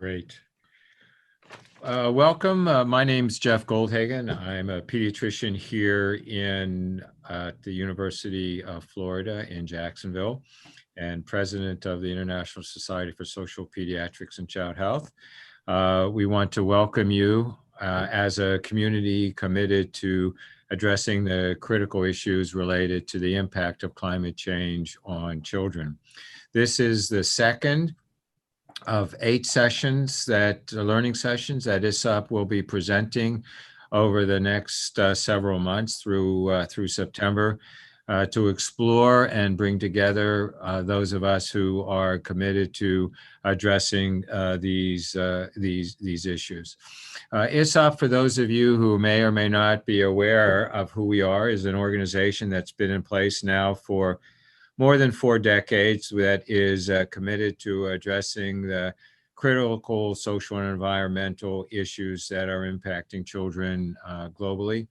Great. Welcome. My name's Jeff Goldhagen. I'm a pediatrician here in the University of Florida in Jacksonville and president of the International Society for Social Pediatrics and Child Health. We want to welcome you as a community committed to addressing the critical issues related to the impact of climate change on children. This is the second of 8 sessions learning sessions that ISSOP will be presenting over the next several months through September to explore and bring together those of us who are committed to addressing these issues. ISSOP, for those of you who may or may not be aware of who we are, is an organization that's been in place now for more than 4 decades that is committed to addressing the critical social and environmental issues that are impacting children globally,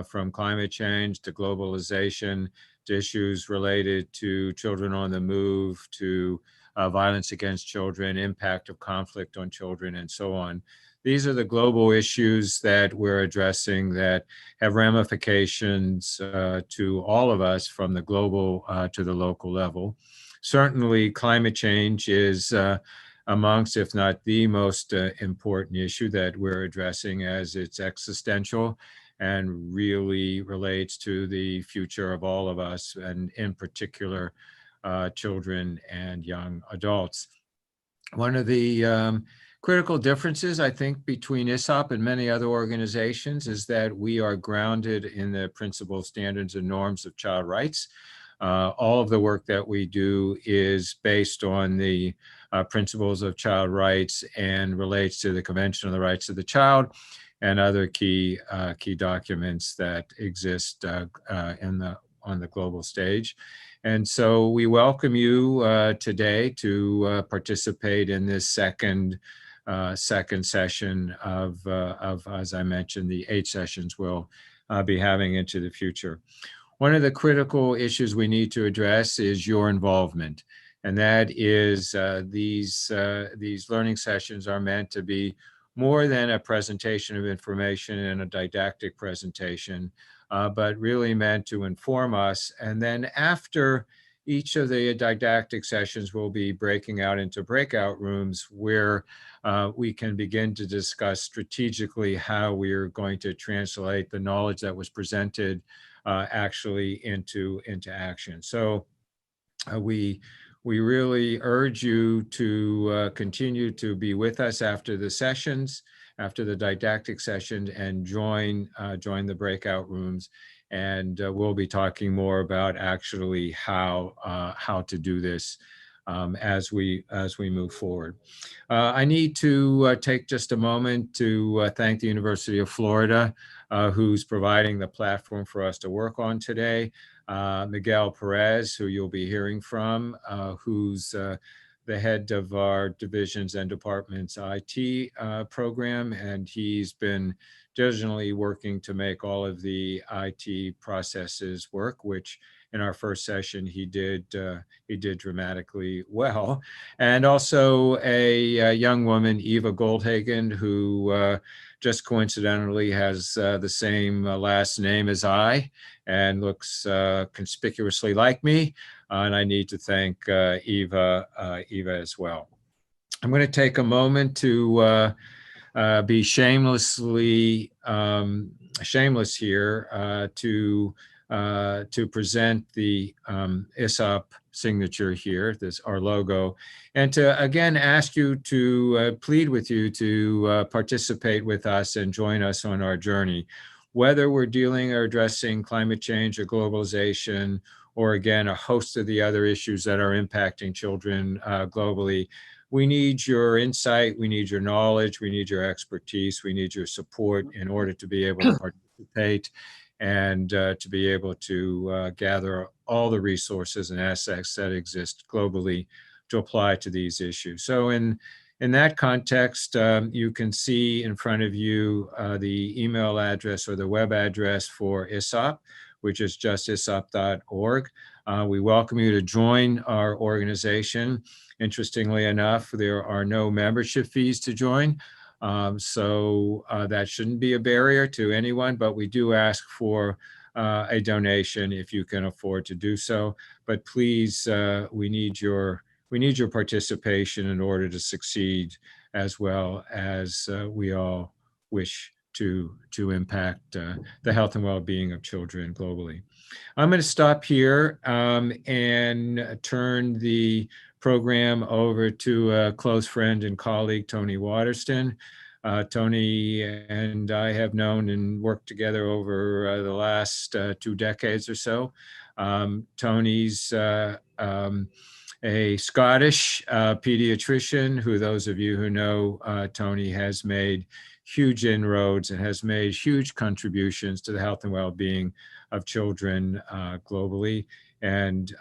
from climate change to globalization to issues related to children on the move, to violence against children, impact of conflict on children, and so on. These are the global issues that we're addressing that have ramifications to all of us from the global to the local level. Certainly, climate change is amongst, if not the most important issue that we're addressing, as it's existential and really relates to the future of all of us, and in particular, children and young adults. One of the critical differences, I think, between ISSOP and many other organizations is that we are grounded in the principles, standards, and norms of child rights. All of the work that we do is based on the principles of child rights and relates to the Convention on the Rights of the Child and other key documents that exist on the global stage. And so we welcome you today to participate in this second session of, as I mentioned, the 8 sessions we'll be having into the future. One of the critical issues we need to address is your involvement. And that is these learning sessions are meant to be more than a presentation of information and a didactic presentation, but really meant to inform us. And then after each of the didactic sessions, we'll be breaking out into breakout rooms where we can begin to discuss strategically how we are going to translate the knowledge that was presented actually into action. So we really urge you to continue to be with us after the sessions, after the didactic sessions, and join the breakout rooms. And we'll be talking more about actually how to do this as we move forward. I need to take just a moment to thank the University of Florida, who's providing the platform for us to work on today. Miguel Perez, who you'll be hearing from, who's the head of our divisions and departments IT program, and he's been diligently working to make all of the IT processes work, which in our first session he did dramatically well. And also a young woman, Eva Goldhagen, who just coincidentally has the same last name as I and looks conspicuously like me. And I need to thank Eva as well. I'm going to take a moment to be shameless here to present the ISSOP signature here, our logo, and to again ask you to plead with you to participate with us and join us on our journey. Whether we're dealing or addressing climate change or globalization, or again, a host of the other issues that are impacting children globally, we need your insight, we need your knowledge, we need your expertise, we need your support in order to be able to participate and to be able to gather all the resources and assets that exist globally to apply to these issues. So in that context, you can see in front of you the email address or the web address for ISSOP, which is just issop.org. We welcome you to join our organization. Interestingly enough, there are no membership fees to join. So that shouldn't be a barrier to anyone, but we do ask for a donation if you can afford to do so. But please, we need your participation in order to succeed, as well as we all wish to impact the health and well-being of children globally. I'm going to stop here and turn the program over to a close friend and colleague, Tony Waterston. Tony and I have known and worked together over the last 2 decades or so. Tony's a Scottish pediatrician who, those of you who know Tony, has made huge inroads and has made huge contributions to the health and well-being of children globally. And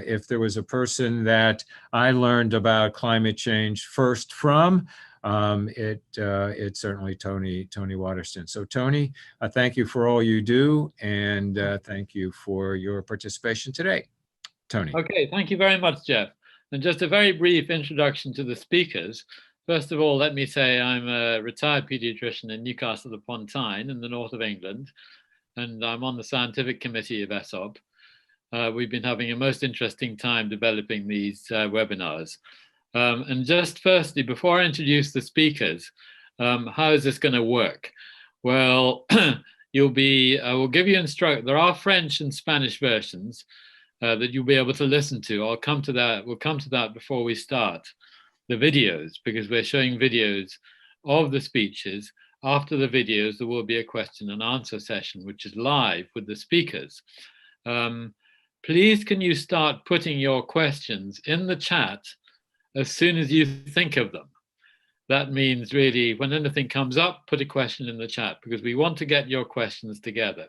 if there was a person that I learned about climate change first from, it's certainly Tony Waterston. So Tony, thank you for all you do, and thank you for your participation today. Tony. Okay, thank you very much, Jeff. And just a very brief introduction to the speakers. First of all, let me say I'm a retired pediatrician in Newcastle upon Tyne in the north of England, and I'm on the scientific committee of ISSOP. We've been having a most interesting time developing these webinars. And just firstly, before I introduce the speakers, how is this going to work? Well, we'll give you there are French and Spanish versions that you'll be able to listen to. We'll come to that before we start the videos, because we're showing videos of the speeches. After the videos, there will be a question and answer session, which is live with the speakers. Please, can you start putting your questions in the chat as soon as you think of them? That means really when anything comes up, put a question in the chat, because we want to get your questions together.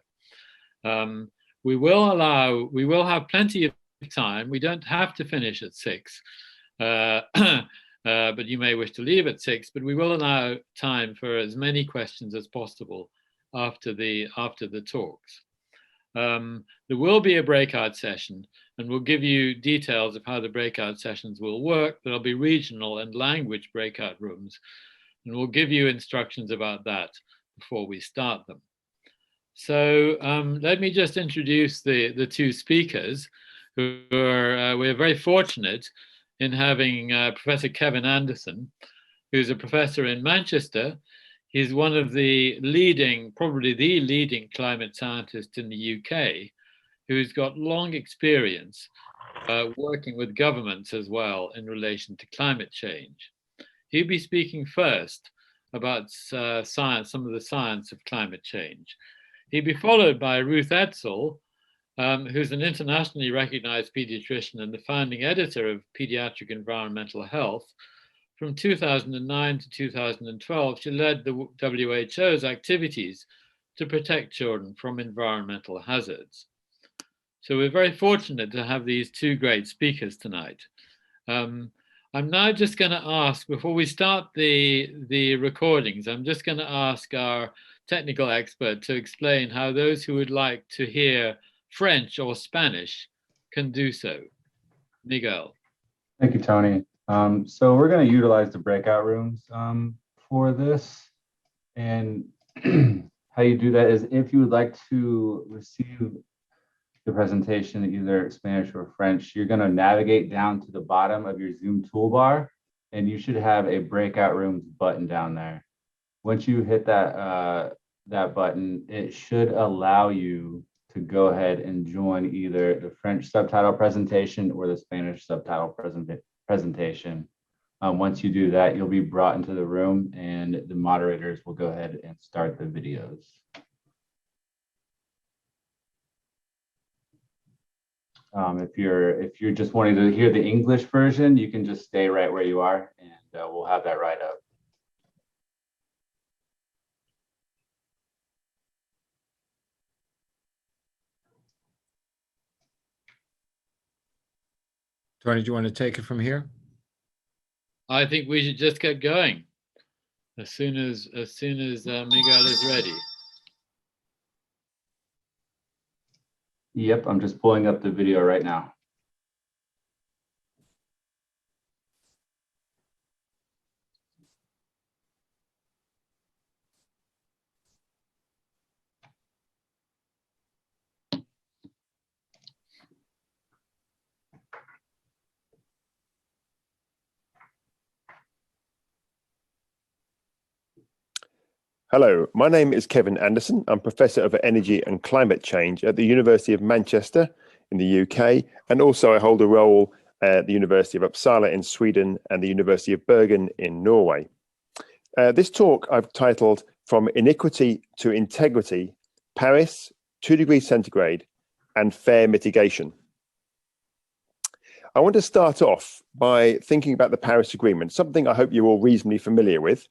We will have plenty of time. We don't have to finish at 6, but you may wish to leave at 6, but we will allow time for as many questions as possible after the talks. There will be a breakout session, and we'll give you details of how the breakout sessions will work. There'll be regional and language breakout rooms, and we'll give you instructions about that before we start them. So let me just introduce the 2 speakers who are, we're very fortunate in having Professor Kevin Anderson, who's a professor in Manchester. He's one of the leading, probably the leading climate scientist in the UK, who's got long experience working with governments as well in relation to climate change. He'll be speaking first about science, some of the science of climate change. He'll be followed by Ruth Edsall, who's an internationally recognized pediatrician and the founding editor of Pediatric Environmental Health. From 2009 to 2012, she led the WHO's activities to protect children from environmental hazards. So we're very fortunate to have these 2 great speakers tonight. I'm now just going to ask, before we start the recordings, I'm just going to ask our technical expert to explain how those who would like to hear French or Spanish can do so. Miguel. Thank you, Tony. So we're going to utilize the breakout rooms for this. And how you do that is, if you would like to receive the presentation in either Spanish or French, you're going to navigate down to the bottom of your Zoom toolbar, and you should have a breakout rooms button down there. Once you hit that button, it should allow you to go ahead and join either the French subtitle presentation or the Spanish subtitle presentation. Once you do that, you'll be brought into the room, and the moderators will go ahead and start the videos. If you're just wanting to hear the English version, you can just stay right where you are, and we'll have that right up. Tony, do you want to take it from here? I think we should just get going as soon as Miguel is ready. Yep, I'm just pulling up the video right now. Hello, my name is Kevin Anderson. I'm Professor of Energy and Climate Change at the University of Manchester in the UK, and also I hold a role at the University of Uppsala in Sweden and the University of Bergen in Norway. This talk I've titled From Iniquity to Integrity, Paris, 2 degrees centigrade, and Fair Mitigation. I want to start off by thinking about the Paris Agreement, something I hope you're all reasonably familiar with,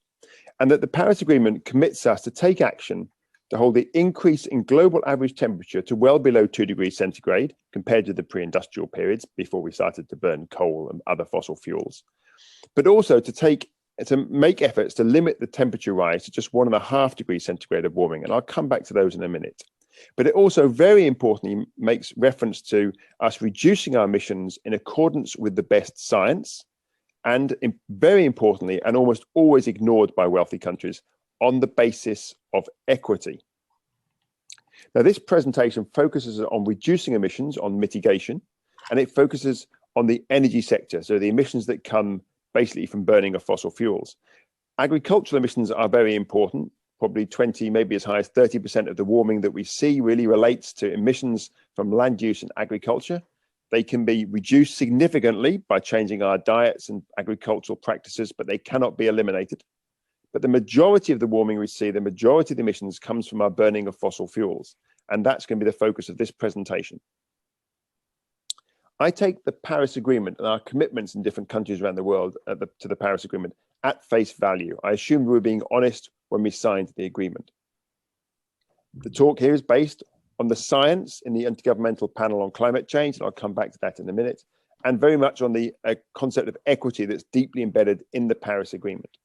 and that the Paris Agreement commits us to take action to hold the increase in global average temperature to well below 2 degrees centigrade compared to the pre-industrial periods before we started to burn coal and other fossil fuels, but also to make efforts to limit the temperature rise to just 1.5 degrees centigrade of warming. And I'll come back to those in a minute. But it also very importantly makes reference to us reducing our emissions in accordance with the best science, and very importantly, and almost always ignored by wealthy countries, on the basis of equity. Now, this presentation focuses on reducing emissions, on mitigation, and it focuses on the energy sector, so the emissions that come basically from burning of fossil fuels. Agricultural emissions are very important. Probably 20, maybe as high as 30% of the warming that we see really relates to emissions from land use and agriculture. They can be reduced significantly by changing our diets and agricultural practices, but they cannot be eliminated. But the majority of the warming we see, the majority of the emissions comes from our burning of fossil fuels. And that's going to be the focus of this presentation. I take the Paris Agreement and our commitments in different countries around the world to the Paris Agreement at face value. I assume we were being honest when we signed the agreement. The talk here is based on the science in the Intergovernmental Panel on Climate Change, and I'll come back to that in a minute, and very much on the concept of equity that's deeply embedded in the Paris Agreement.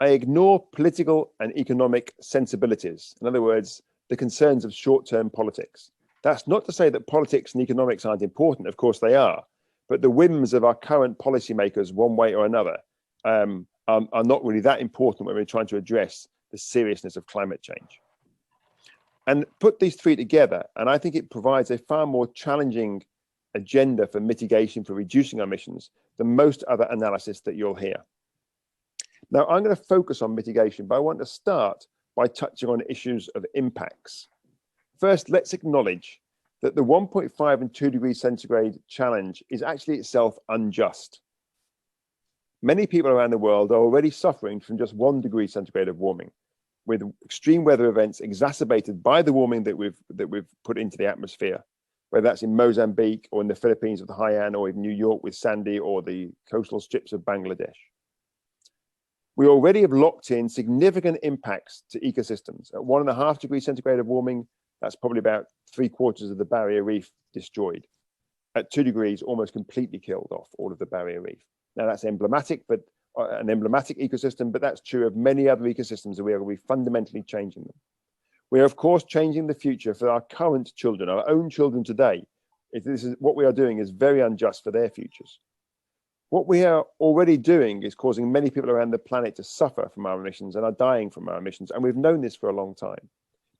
I ignore political and economic sensibilities, in other words, the concerns of short-term politics. That's not to say that politics and economics aren't important, of course they are, but the whims of our current policymakers, one way or another, are not really that important when we're trying to address the seriousness of climate change. And put these three together, and I think it provides a far more challenging agenda for mitigation, for reducing our emissions, than most other analysis that you'll hear. Now, I'm going to focus on mitigation, but I want to start by touching on issues of impacts. First, let's acknowledge that the 1.5 and 2 degrees centigrade challenge is actually itself unjust. Many people around the world are already suffering from just 1 degree centigrade of warming, with extreme weather events exacerbated by the warming that we've put into the atmosphere, whether that's in Mozambique or in the Philippines with Haiyan, or in New York with Sandy, or the coastal strips of Bangladesh. We already have locked in significant impacts to ecosystems. At 1.5 degrees centigrade of warming, that's probably about 3/4 of the barrier reef destroyed. At 2 degrees, almost completely killed off all of the barrier reef. Now that's emblematic, but an emblematic ecosystem, but that's true of many other ecosystems, and we are going to be fundamentally changing them. We are, of course, changing the future for our current children, our own children today. This is what we are doing is very unjust for their futures. What we are already doing is causing many people around the planet to suffer from our emissions and are dying from our emissions, and we've known this for a long time.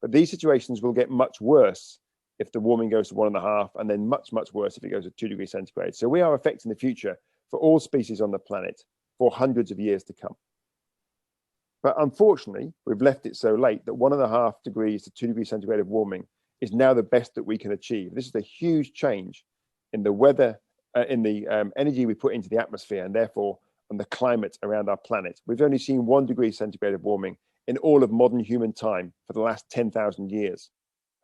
But these situations will get much worse if the warming goes to 1.5, and then much, much worse if it goes to 2 degrees centigrade. So we are affecting the future for all species on the planet for hundreds of years to come. But unfortunately, we've left it so late that 1.5 degrees to 2 degrees centigrade of warming is now the best that we can achieve. This is a huge change in the weather, in the energy we put into the atmosphere, and therefore on the climate around our planet. We've only seen 1 degree centigrade of warming in all of modern human time for the last 10,000 years.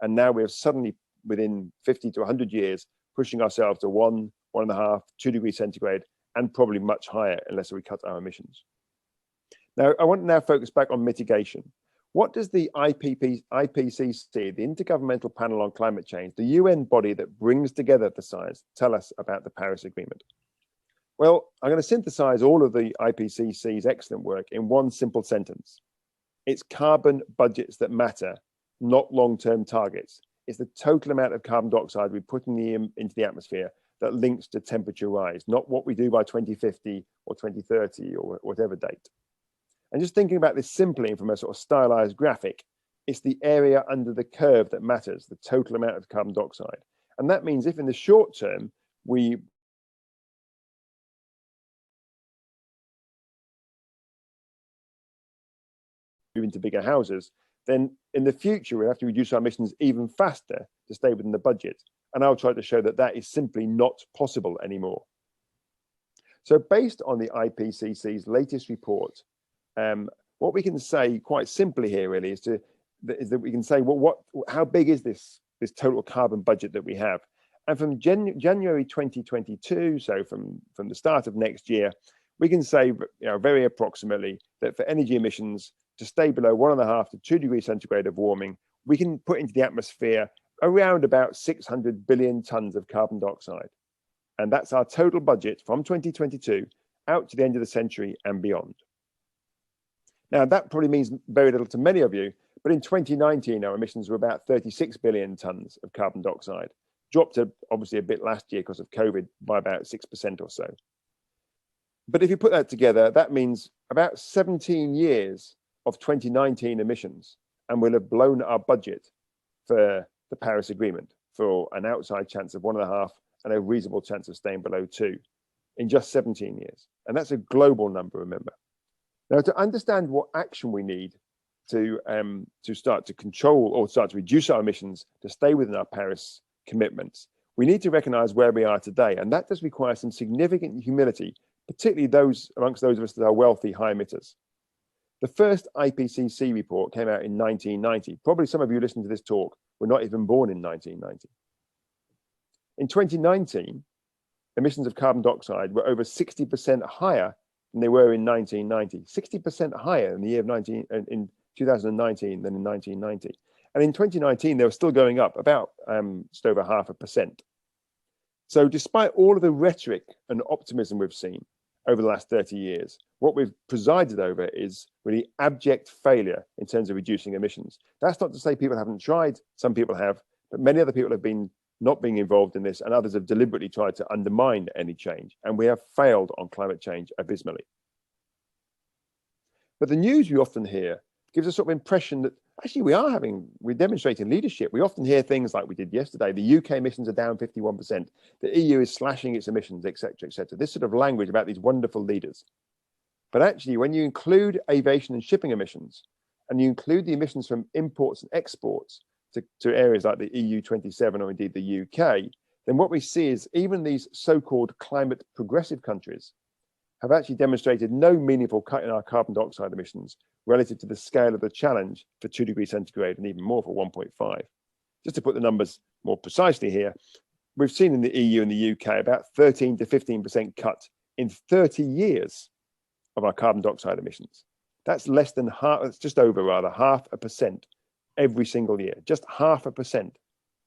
And now we're suddenly, within 50 to 100 years, pushing ourselves to 1, 1.5, 2 degrees centigrade, and probably much higher unless we cut our emissions. Now, I want to now focus back on mitigation. What does the IPCC, the Intergovernmental Panel on Climate Change, the UN body that brings together the science, tell us about the Paris Agreement? Well, I'm going to synthesize all of the IPCC's excellent work in one simple sentence. It's carbon budgets that matter, not long-term targets. It's the total amount of carbon dioxide we put into the atmosphere that links to temperature rise, not what we do by 2050 or 2030 or whatever date. And just thinking about this simply from a sort of stylized graphic, it's the area under the curve that matters, the total amount of carbon dioxide. And that means if in the short term, we move into bigger houses, then in the future, we'll have to reduce our emissions even faster to stay within the budget. And I'll try to show that that is simply not possible anymore. So based on the IPCC's latest report, what we can say quite simply here really is that we can say, well, how big is this total carbon budget that we have? And from January 2022, so from the start of next year, we can say, very approximately that for energy emissions to stay below 1.5 to 2 degrees centigrade of warming, we can put into the atmosphere around about 600 billion tons of carbon dioxide. And that's our total budget from 2022 out to the end of the century and beyond. Now, that probably means very little to many of you, but in 2019, our emissions were about 36 billion tons of carbon dioxide, dropped obviously a bit last year because of COVID by about 6% or so. But if you put that together, that means about 17 years of 2019 emissions, and we'll have blown our budget for the Paris Agreement for an outside chance of 1.5 and a reasonable chance of staying below 2 in just 17 years. And that's a global number, remember. Now, to understand what action we need to start to control or start to reduce our emissions to stay within our Paris commitments, we need to recognize where we are today. And that does require some significant humility, particularly amongst those of us that are wealthy high emitters. The first IPCC report came out in 1990. Probably some of you listening to this talk were not even born in 1990. In 2019, emissions of carbon dioxide were over 60% higher than they were in 1990. 60% higher in the year of in 2019 than in 1990. And in 2019, they were still going up about just over 0.5%. So despite all of the rhetoric and optimism we've seen over the last 30 years, what we've presided over is really abject failure in terms of reducing emissions. That's not to say people haven't tried. Some people have, but many other people have been not being involved in this, and others have deliberately tried to undermine any change. And we have failed on climate change abysmally. But the news we often hear gives a sort of impression that actually we're demonstrating leadership. We often hear things like we did yesterday, the UK emissions are down 51%, the EU is slashing its emissions, etc., etc. This sort of language about these wonderful leaders. But actually, when you include aviation and shipping emissions, and you include the emissions from imports and exports to areas like the EU 27 or indeed the UK, then what we see is even these so-called climate progressive countries have actually demonstrated no meaningful cut in our carbon dioxide emissions relative to the scale of the challenge for 2 degrees centigrade and even more for 1.5. Just to put the numbers more precisely here, we've seen in the EU and the UK about 13 to 15% cut in 30 years of our carbon dioxide emissions. That's less than half, it's just over rather 0.5% every single year, just 0.5%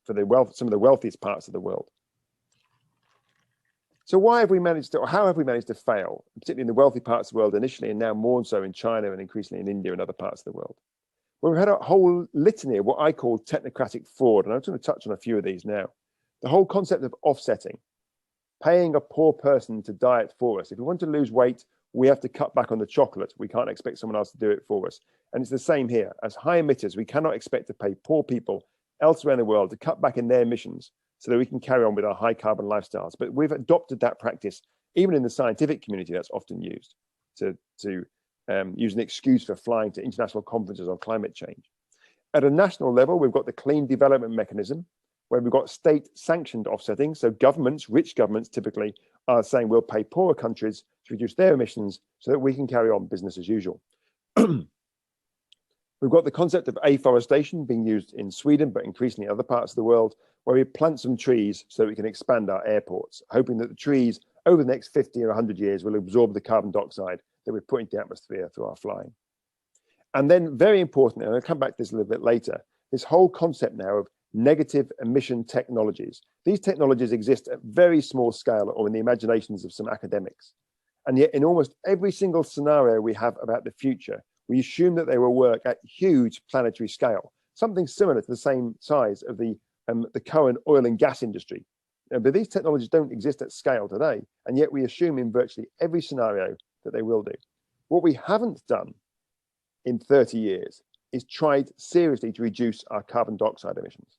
for some of the wealthiest parts of the world. So why have we managed to, or how have we managed to fail, particularly in the wealthy parts of the world initially, and now more so in China and increasingly in India and other parts of the world? Well, we've had a whole litany of what I call technocratic fraud, and I'm going to touch on a few of these now. The whole concept of offsetting, paying a poor person to diet for us. If we want to lose weight, we have to cut back on the chocolate. We can't expect someone else to do it for us. And it's the same here. As high emitters, we cannot expect to pay poor people elsewhere in the world to cut back in their emissions so that we can carry on with our high carbon lifestyles. But we've adopted that practice, even in the scientific community, that's often used to use an excuse for flying to international conferences on climate change. At a national level, we've got the Clean Development Mechanism, where we've got state-sanctioned offsetting. So governments, rich governments typically, are saying we'll pay poorer countries to reduce their emissions so that we can carry on business as usual. We've got the concept of afforestation being used in Sweden, but increasingly in other parts of the world, where we plant some trees so that we can expand our airports, hoping that the trees over the next 50 or 100 years will absorb the carbon dioxide that we put into the atmosphere through our flying. And then very importantly, and I'll come back to this a little bit later, this whole concept now of negative emission technologies. These technologies exist at very small scale or in the imaginations of some academics. And yet in almost every single scenario we have about the future, we assume that they will work at huge planetary scale, something similar to the same size of the the current oil and gas industry. But these technologies don't exist at scale today, and yet we assume in virtually every scenario that they will do. What we haven't done in 30 years is tried seriously to reduce our carbon dioxide emissions.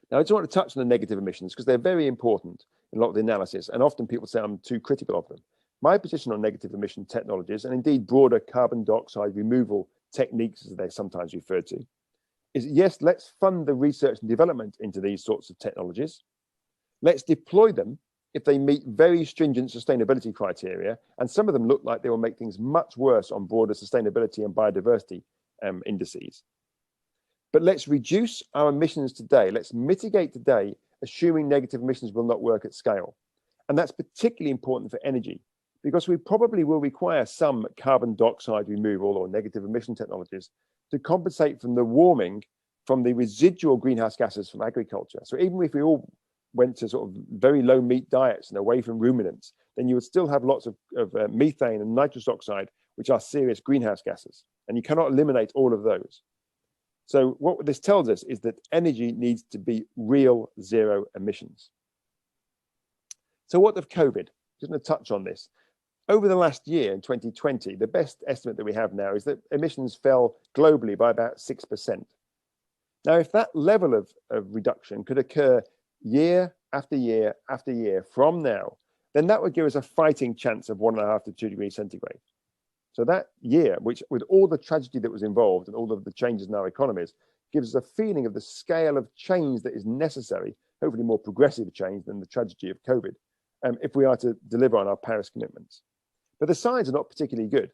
Now, I just want to touch on the negative emissions because they're very important in a lot of the analysis, and often people say I'm too critical of them. My position on negative emission technologies, and indeed broader carbon dioxide removal techniques, as they're sometimes referred to, is yes, let's fund the research and development into these sorts of technologies. Let's deploy them if they meet very stringent sustainability criteria, and some of them look like they will make things much worse on broader sustainability and biodiversity indices. But let's reduce our emissions today. Let's mitigate today, assuming negative emissions will not work at scale. And that's particularly important for energy, because we probably will require some carbon dioxide removal or negative emission technologies to compensate from the warming from the residual greenhouse gases from agriculture. So even if we all went to sort of very low meat diets and away from ruminants, then you would still have lots of methane and nitrous oxide, which are serious greenhouse gases. And you cannot eliminate all of those. So what this tells us is that energy needs to be real zero emissions. So what of COVID? Just going to touch on this. Over the last year, in 2020, the best estimate that we have now is that emissions fell globally by about 6%. Now, if that level of reduction could occur year after year after year from now, then that would give us a fighting chance of 1.5 to 2 degrees centigrade. So that year, which with all the tragedy that was involved and all of the changes in our economies, gives us a feeling of the scale of change that is necessary, hopefully more progressive change than the tragedy of COVID, if we are to deliver on our Paris commitments. But the signs are not particularly good.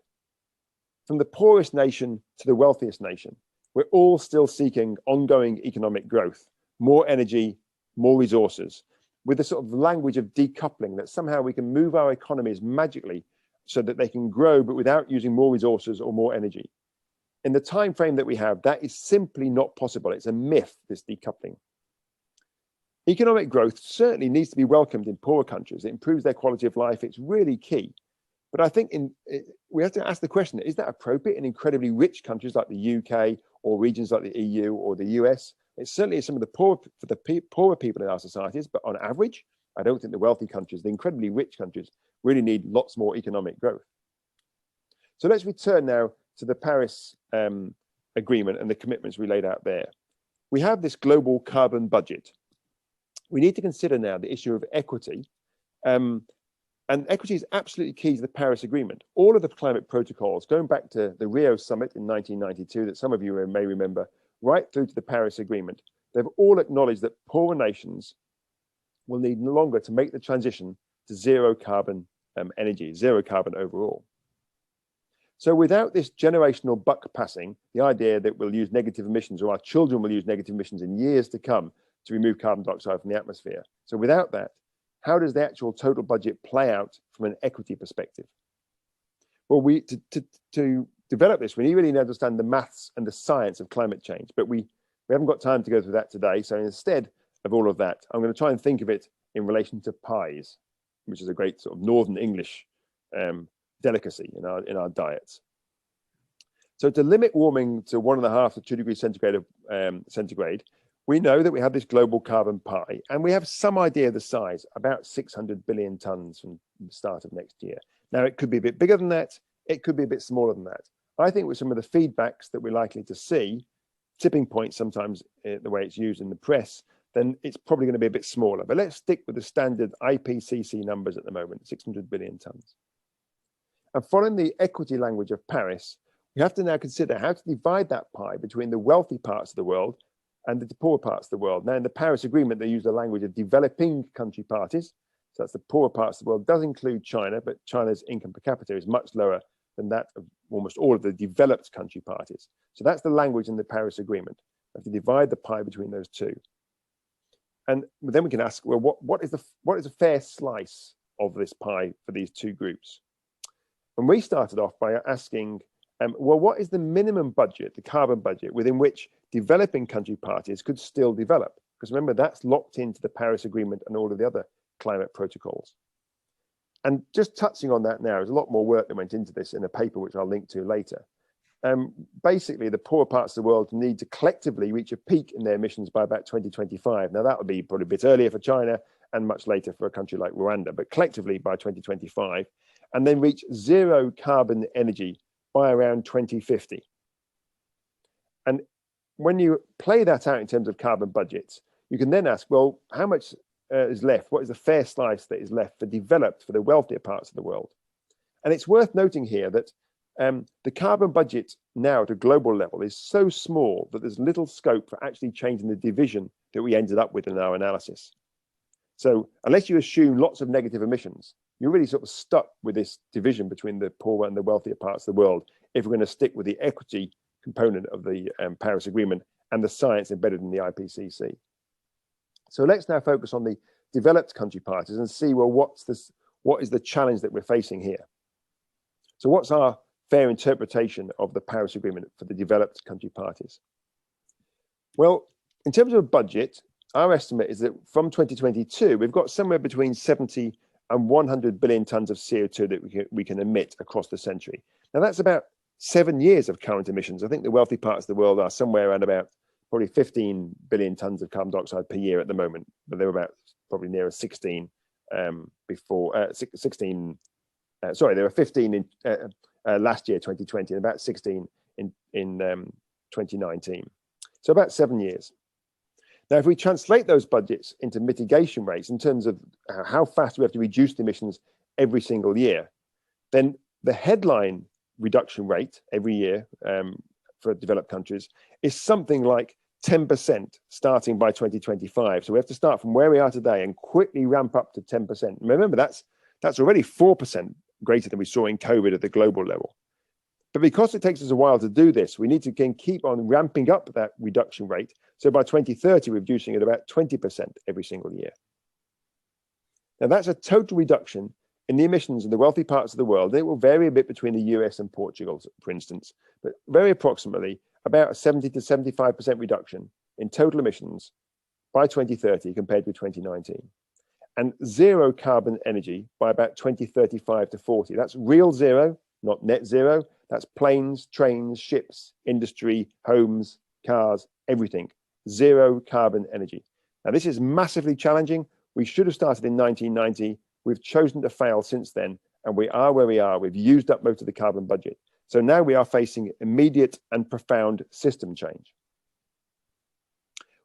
From the poorest nation to the wealthiest nation, we're all still seeking ongoing economic growth, more energy, more resources, with the sort of language of decoupling, that somehow we can move our economies magically so that they can grow, but without using more resources or more energy. In the time frame that we have, that is simply not possible. It's a myth, this decoupling. Economic growth certainly needs to be welcomed in poorer countries. It improves their quality of life. It's really key. But I think we have to ask the question, is that appropriate in incredibly rich countries like the UK or regions like the EU or the US? It certainly is some of the poorer people in our societies, but on average, I don't think the wealthy countries, the incredibly rich countries, really need lots more economic growth. So let's return now to the Paris Agreement and the commitments we laid out there. We have this global carbon budget. We need to consider now the issue of equity. And equity is absolutely key to the Paris Agreement. All of the climate protocols, going back to the Rio summit in 1992, that some of you may remember, right through to the Paris Agreement, they've all acknowledged that poorer nations will need no longer to make the transition to zero carbon energy, zero carbon overall. So without this generational buck passing, the idea that we'll use negative emissions or our children will use negative emissions in years to come to remove carbon dioxide from the atmosphere. So without that, how does the actual total budget play out from an equity perspective? Well, to develop this, we really need to understand the maths and the science of climate change, but we haven't got time to go through that today. So instead of all of that, I'm going to try and think of it in relation to pies, which is a great sort of Northern English delicacy in our diets. So to limit warming to 1.5 to 2 degrees centigrade, we know that we have this global carbon pie, and we have some idea of the size, about 600 billion tons from the start of next year. Now, it could be a bit bigger than that. It could be a bit smaller than that. I think with some of the feedbacks that we're likely to see, tipping points sometimes the way it's used in the press, then it's probably going to be a bit smaller. But let's stick with the standard IPCC numbers at the moment, 600 billion tons. And following the equity language of Paris, we have to now consider how to divide that pie between the wealthy parts of the world and the poor parts of the world. Now, in the Paris Agreement, they use the language of developing country parties. So that's the poorer parts of the world. It does include China, but China's income per capita is much lower than that of almost all of the developed country parties. So that's the language in the Paris Agreement. We have to divide the pie between those two. And then we can ask, well, what is a fair slice of this pie for these two groups? And we started off by asking, well, what is the minimum budget, the carbon budget, within which developing country parties could still develop? Because remember, that's locked into the Paris Agreement and all of the other climate protocols. And just touching on that now, there's a lot more work that went into this in a paper which I'll link to later. basically the poorer parts of the world need to collectively reach a peak in their emissions by about 2025. Now that would be probably a bit earlier for China and much later for a country like Rwanda, but collectively by 2025, and then reach zero carbon energy by around 2050. And when you play that out in terms of carbon budgets, you can then ask, well, how much is left? What is the fair slice that is left for the wealthier parts of the world? And it's worth noting here that the carbon budget now at a global level is so small that there's little scope for actually changing the division that we ended up with in our analysis. So unless you assume lots of negative emissions, you're really sort of stuck with this division between the poorer and the wealthier parts of the world if we're going to stick with the equity component of the Paris Agreement and the science embedded in the IPCC. So let's now focus on the developed country parties and see, well, what is the challenge that we're facing here? So what's our fair interpretation of the Paris Agreement for the developed country parties? Well, in terms of a budget, our estimate is that from 2022, we've got somewhere between 70 and 100 billion tons of CO2 that we can emit across the century. Now that's about 7 years of current emissions. I think the wealthy parts of the world are somewhere around about probably 15 billion tons of carbon dioxide per year at the moment, but they were about probably nearer 16 before 16. Sorry, there were 15 in last year, 2020, and about 16 in 2019. So about 7 years. Now, if we translate those budgets into mitigation rates in terms of how fast we have to reduce the emissions every single year, then the headline reduction rate every year for developed countries is something like 10% starting by 2025. So we have to start from where we are today and quickly ramp up to 10%. Remember, that's already 4% greater than we saw in COVID at the global level. But because it takes us a while to do this, we need to keep on ramping up that reduction rate. So by 2030, we're reducing it about 20% every single year. Now that's a total reduction in the emissions in the wealthy parts of the world. It will vary a bit between the US and Portugal, for instance, but very approximately about a 70 to 75% reduction in total emissions by 2030 compared with 2019. And zero carbon energy by about 2035 to 40. That's real zero, not net zero. That's planes, trains, ships, industry, homes, cars, everything. Zero carbon energy. Now, this is massively challenging. We should have started in 1990. We've chosen to fail since then, and we are where we are. We've used up most of the carbon budget. So now we are facing immediate and profound system change.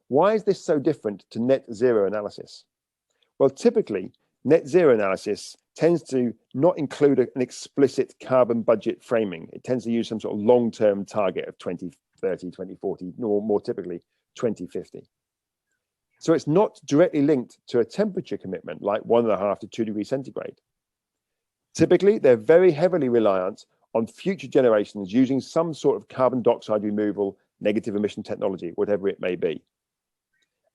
Why is this so different to net zero analysis? Well, typically, net zero analysis tends to not include an explicit carbon budget framing. It tends to use some sort of long-term target of 2030, 2040, or more typically 2050. So it's not directly linked to a temperature commitment like 1.5 to 2 degrees centigrade. Typically, they're very heavily reliant on future generations using some sort of carbon dioxide removal, negative emission technology, whatever it may be.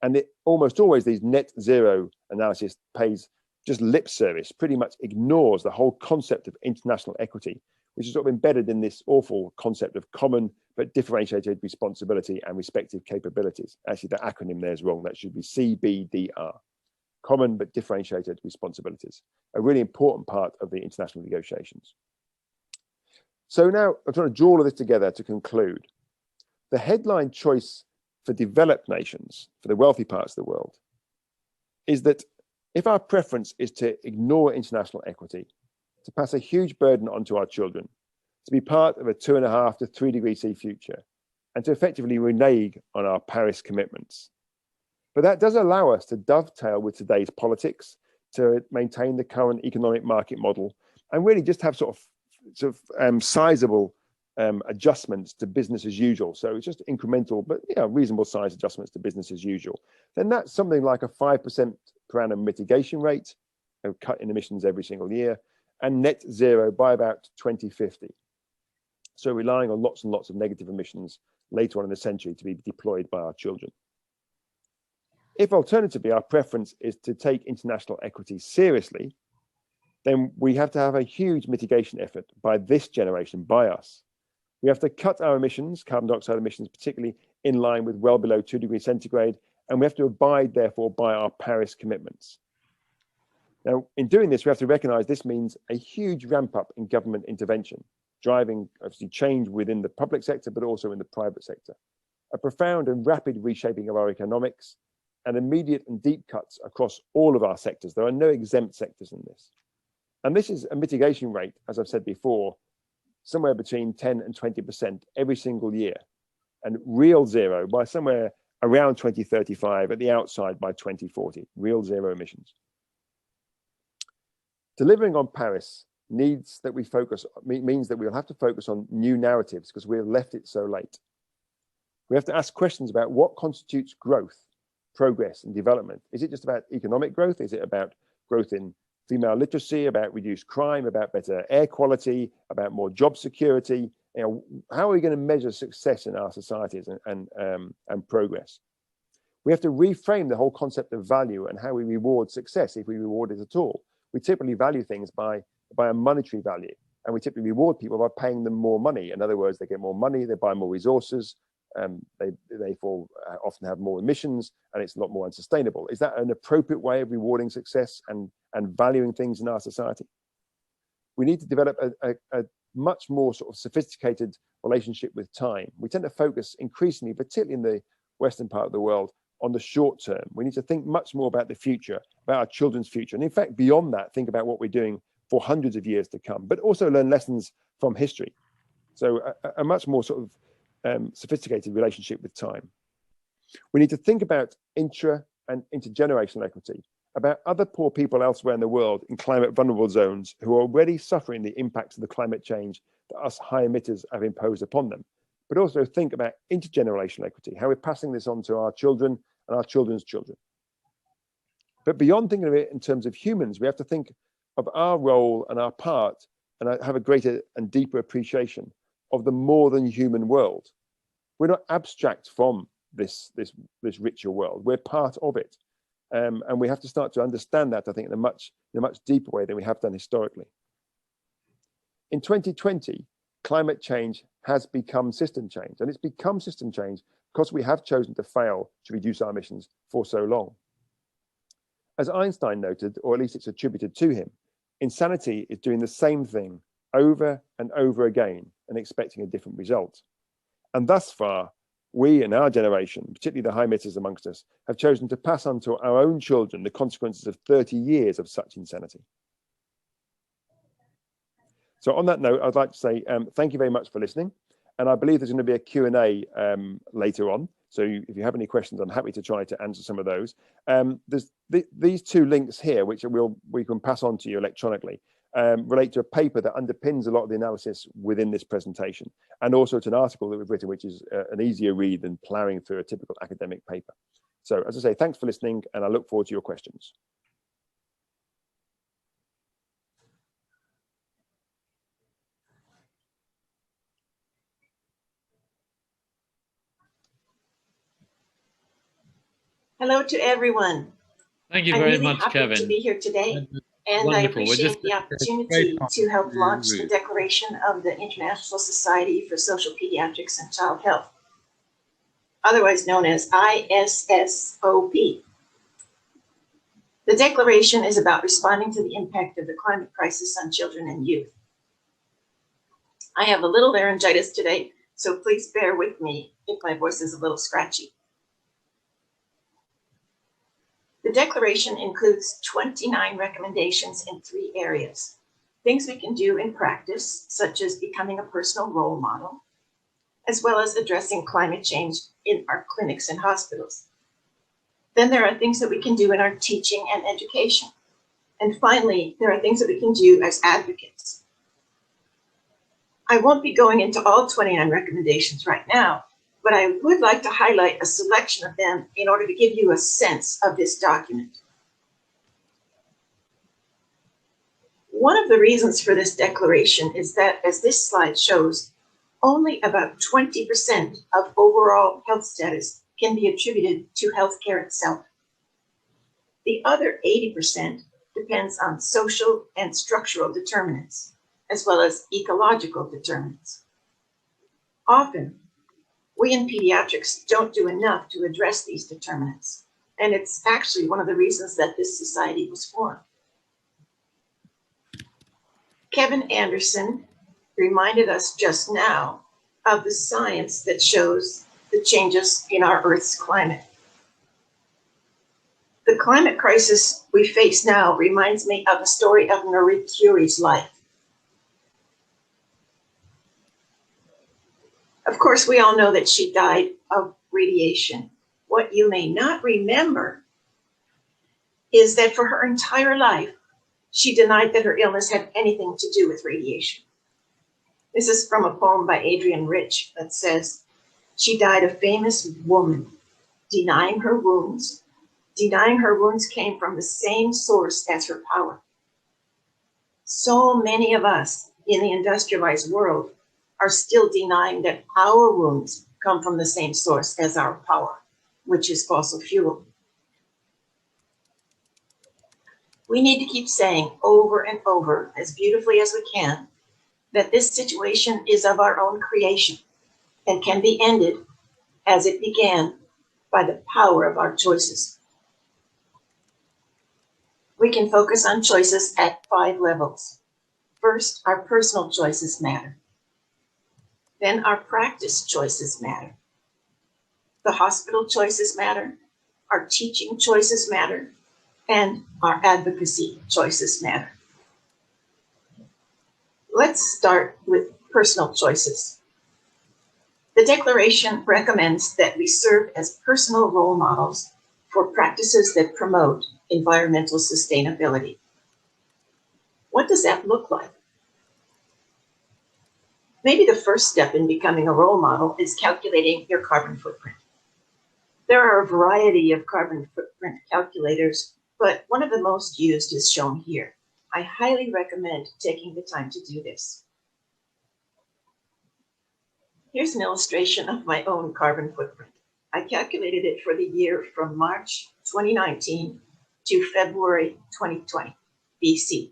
And almost always these net zero analysis pays just lip service, pretty much ignores the whole concept of international equity, which is sort of embedded in this awful concept of common but differentiated responsibility and respective capabilities. Actually, the acronym there is wrong. That should be CBDR, common but differentiated responsibilities, a really important part of the international negotiations. So now I'm trying to draw all of this together to conclude. The headline choice for developed nations, for the wealthy parts of the world, is that if our preference is to ignore international equity, to pass a huge burden onto our children, to be part of a 2.5 to 3 degree C future, and to effectively renege on our Paris commitments. But that does allow us to dovetail with today's politics, to maintain the current economic market model, and really just have sort of sizable adjustments to business as usual. So it's just incremental, but reasonable size adjustments to business as usual. Then that's something like a 5% per annum mitigation rate, a cut in emissions every single year, and net zero by about 2050. So relying on lots and lots of negative emissions later on in the century to be deployed by our children. If alternatively our preference is to take international equity seriously, then we have to have a huge mitigation effort by this generation, by us. We have to cut our emissions, carbon dioxide emissions, particularly in line with well below 2 degrees centigrade, and we have to abide, therefore, by our Paris commitments. Now, in doing this, we have to recognize this means a huge ramp up in government intervention, driving obviously change within the public sector, but also in the private sector. A profound and rapid reshaping of our economics, and immediate and deep cuts across all of our sectors. There are no exempt sectors in this. And this is a mitigation rate, as I've said before, somewhere between 10 and 20% every single year, and real zero by somewhere around 2035, at the outside by 2040, real zero emissions. Delivering on Paris means that we'll have to focus on new narratives because we've left it so late. We have to ask questions about what constitutes growth, progress, and development. Is it just about economic growth? Is it about growth in female literacy, about reduced crime, about better air quality, about more job security? You know, how are we going to measure success in our societies and progress? We have to reframe the whole concept of value and how we reward success, if we reward it at all. We typically value things by a monetary value, and we typically reward people by paying them more money. In other words, they get more money, they buy more resources, they therefore often have more emissions, and it's a lot more unsustainable. Is that an appropriate way of rewarding success and valuing things in our society? We need to develop a much more sort of sophisticated relationship with time. We tend to focus increasingly, particularly in the Western part of the world, on the short term. We need to think much more about the future, about our children's future. And in fact, beyond that, think about what we're doing for hundreds of years to come, but also learn lessons from history. So a much more sort of sophisticated relationship with time. We need to think about intra and intergenerational equity, about other poor people elsewhere in the world in climate vulnerable zones who are already suffering the impacts of the climate change that us high emitters have imposed upon them. But also think about intergenerational equity, how we're passing this on to our children and our children's children. But beyond thinking of it in terms of humans, we have to think of our role and our part, and have a greater and deeper appreciation of the more than human world. We're not abstract from this richer world. We're part of it. And we have to start to understand that, I think, in a much deeper way than we have done historically. In 2020, climate change has become system change, and it's become system change because we have chosen to fail to reduce our emissions for so long. As Einstein noted, or at least it's attributed to him, insanity is doing the same thing over and over again and expecting a different result. And thus far, we in our generation, particularly the high emitters amongst us, have chosen to pass on to our own children the consequences of 30 years of such insanity. So on that note, I'd like to say thank you very much for listening. And I believe there's going to be a Q&A later on. So if you have any questions, I'm happy to try to answer some of those. There's these two links here, which we can pass on to you electronically, relate to a paper that underpins a lot of the analysis within this presentation, and also to an article that we've written, which is an easier read than plowing through a typical academic paper. So as I say, thanks for listening, and I look forward to your questions. Hello to everyone. Thank you I'm very really much, happy Kevin. to be here today, and I Wonderful. appreciate the opportunity to help launch the declaration of the International Society for Social Pediatrics and Child Health, otherwise known as ISSOP. The declaration is about responding to the impact of the climate crisis on children and youth. I have a little laryngitis today, so please bear with me if my voice is a little scratchy. The declaration includes 29 recommendations in 3 areas. Things we can do in practice, such as becoming a personal role model, as well as addressing climate change in our clinics and hospitals. Then there are things that we can do in our teaching and education. And finally, there are things that we can do as advocates. I won't be going into all 29 recommendations right now, but I would like to highlight a selection of them in order to give you a sense of this document. One of the reasons for this declaration is that, as this slide shows, only about 20% of overall health status can be attributed to healthcare itself. The other 80% depends on social and structural determinants, as well as ecological determinants. Often, we in pediatrics don't do enough to address these determinants, and it's actually one of the reasons that this society was formed. Kevin Anderson reminded us just now of the science that shows the changes in our Earth's climate. The climate crisis we face now reminds me of the story of Marie Curie's life. Of course, we all know that she died of radiation. What you may not remember is that for her entire life, she denied that her illness had anything to do with radiation. This is from a poem by Adrienne Rich that says, "She died a famous woman, denying her wounds. Denying her wounds came from the same source as her power." So many of us in the industrialized world are still denying that our wounds come from the same source as our power, which is fossil fuel. We need to keep saying over and over, as beautifully as we can, that this situation is of our own creation and can be ended as it began by the power of our choices. We can focus on choices at 5 levels. First, our personal choices matter. Then our practice choices matter. The hospital choices matter. Our teaching choices matter. And our advocacy choices matter. Let's start with personal choices. The Declaration recommends that we serve as personal role models for practices that promote environmental sustainability. What does that look like? Maybe the first step in becoming a role model is calculating your carbon footprint. There are a variety of carbon footprint calculators, but one of the most used is shown here. I highly recommend taking the time to do this. Here's an illustration of my own carbon footprint. I calculated it for the year from March 2019 to February 2020, BC.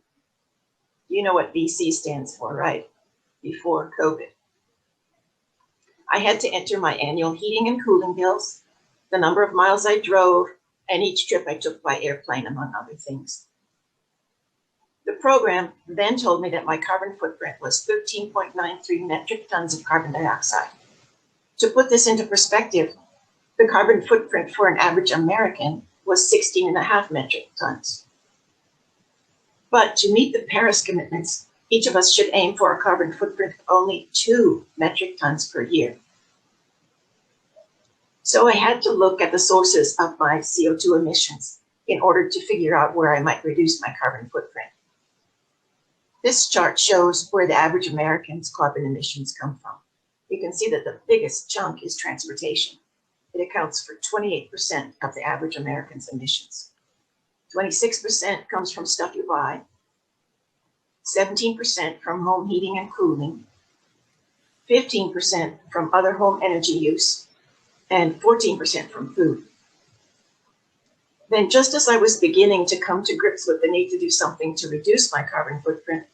You know what BC stands for, right? Before COVID. I had to enter my annual heating and cooling bills, the number of miles I drove, and each trip I took by airplane, among other things. The program then told me that my carbon footprint was 13.93 metric tons of carbon dioxide. To put this into perspective, the carbon footprint for an average American was 16.5 metric tons. But to meet the Paris commitments, each of us should aim for a carbon footprint of only 2 metric tons per year. So I had to look at the sources of my CO2 emissions in order to figure out where I might reduce my carbon footprint. This chart shows where the average American's carbon emissions come from. You can see that the biggest chunk is transportation. It accounts for 28% of the average American's emissions. 26% comes from stuff you buy, 17% from home heating and cooling, 15% from other home energy use, and 14% from food. Then, just as I was beginning to come to grips with the need to do something to reduce my carbon footprint,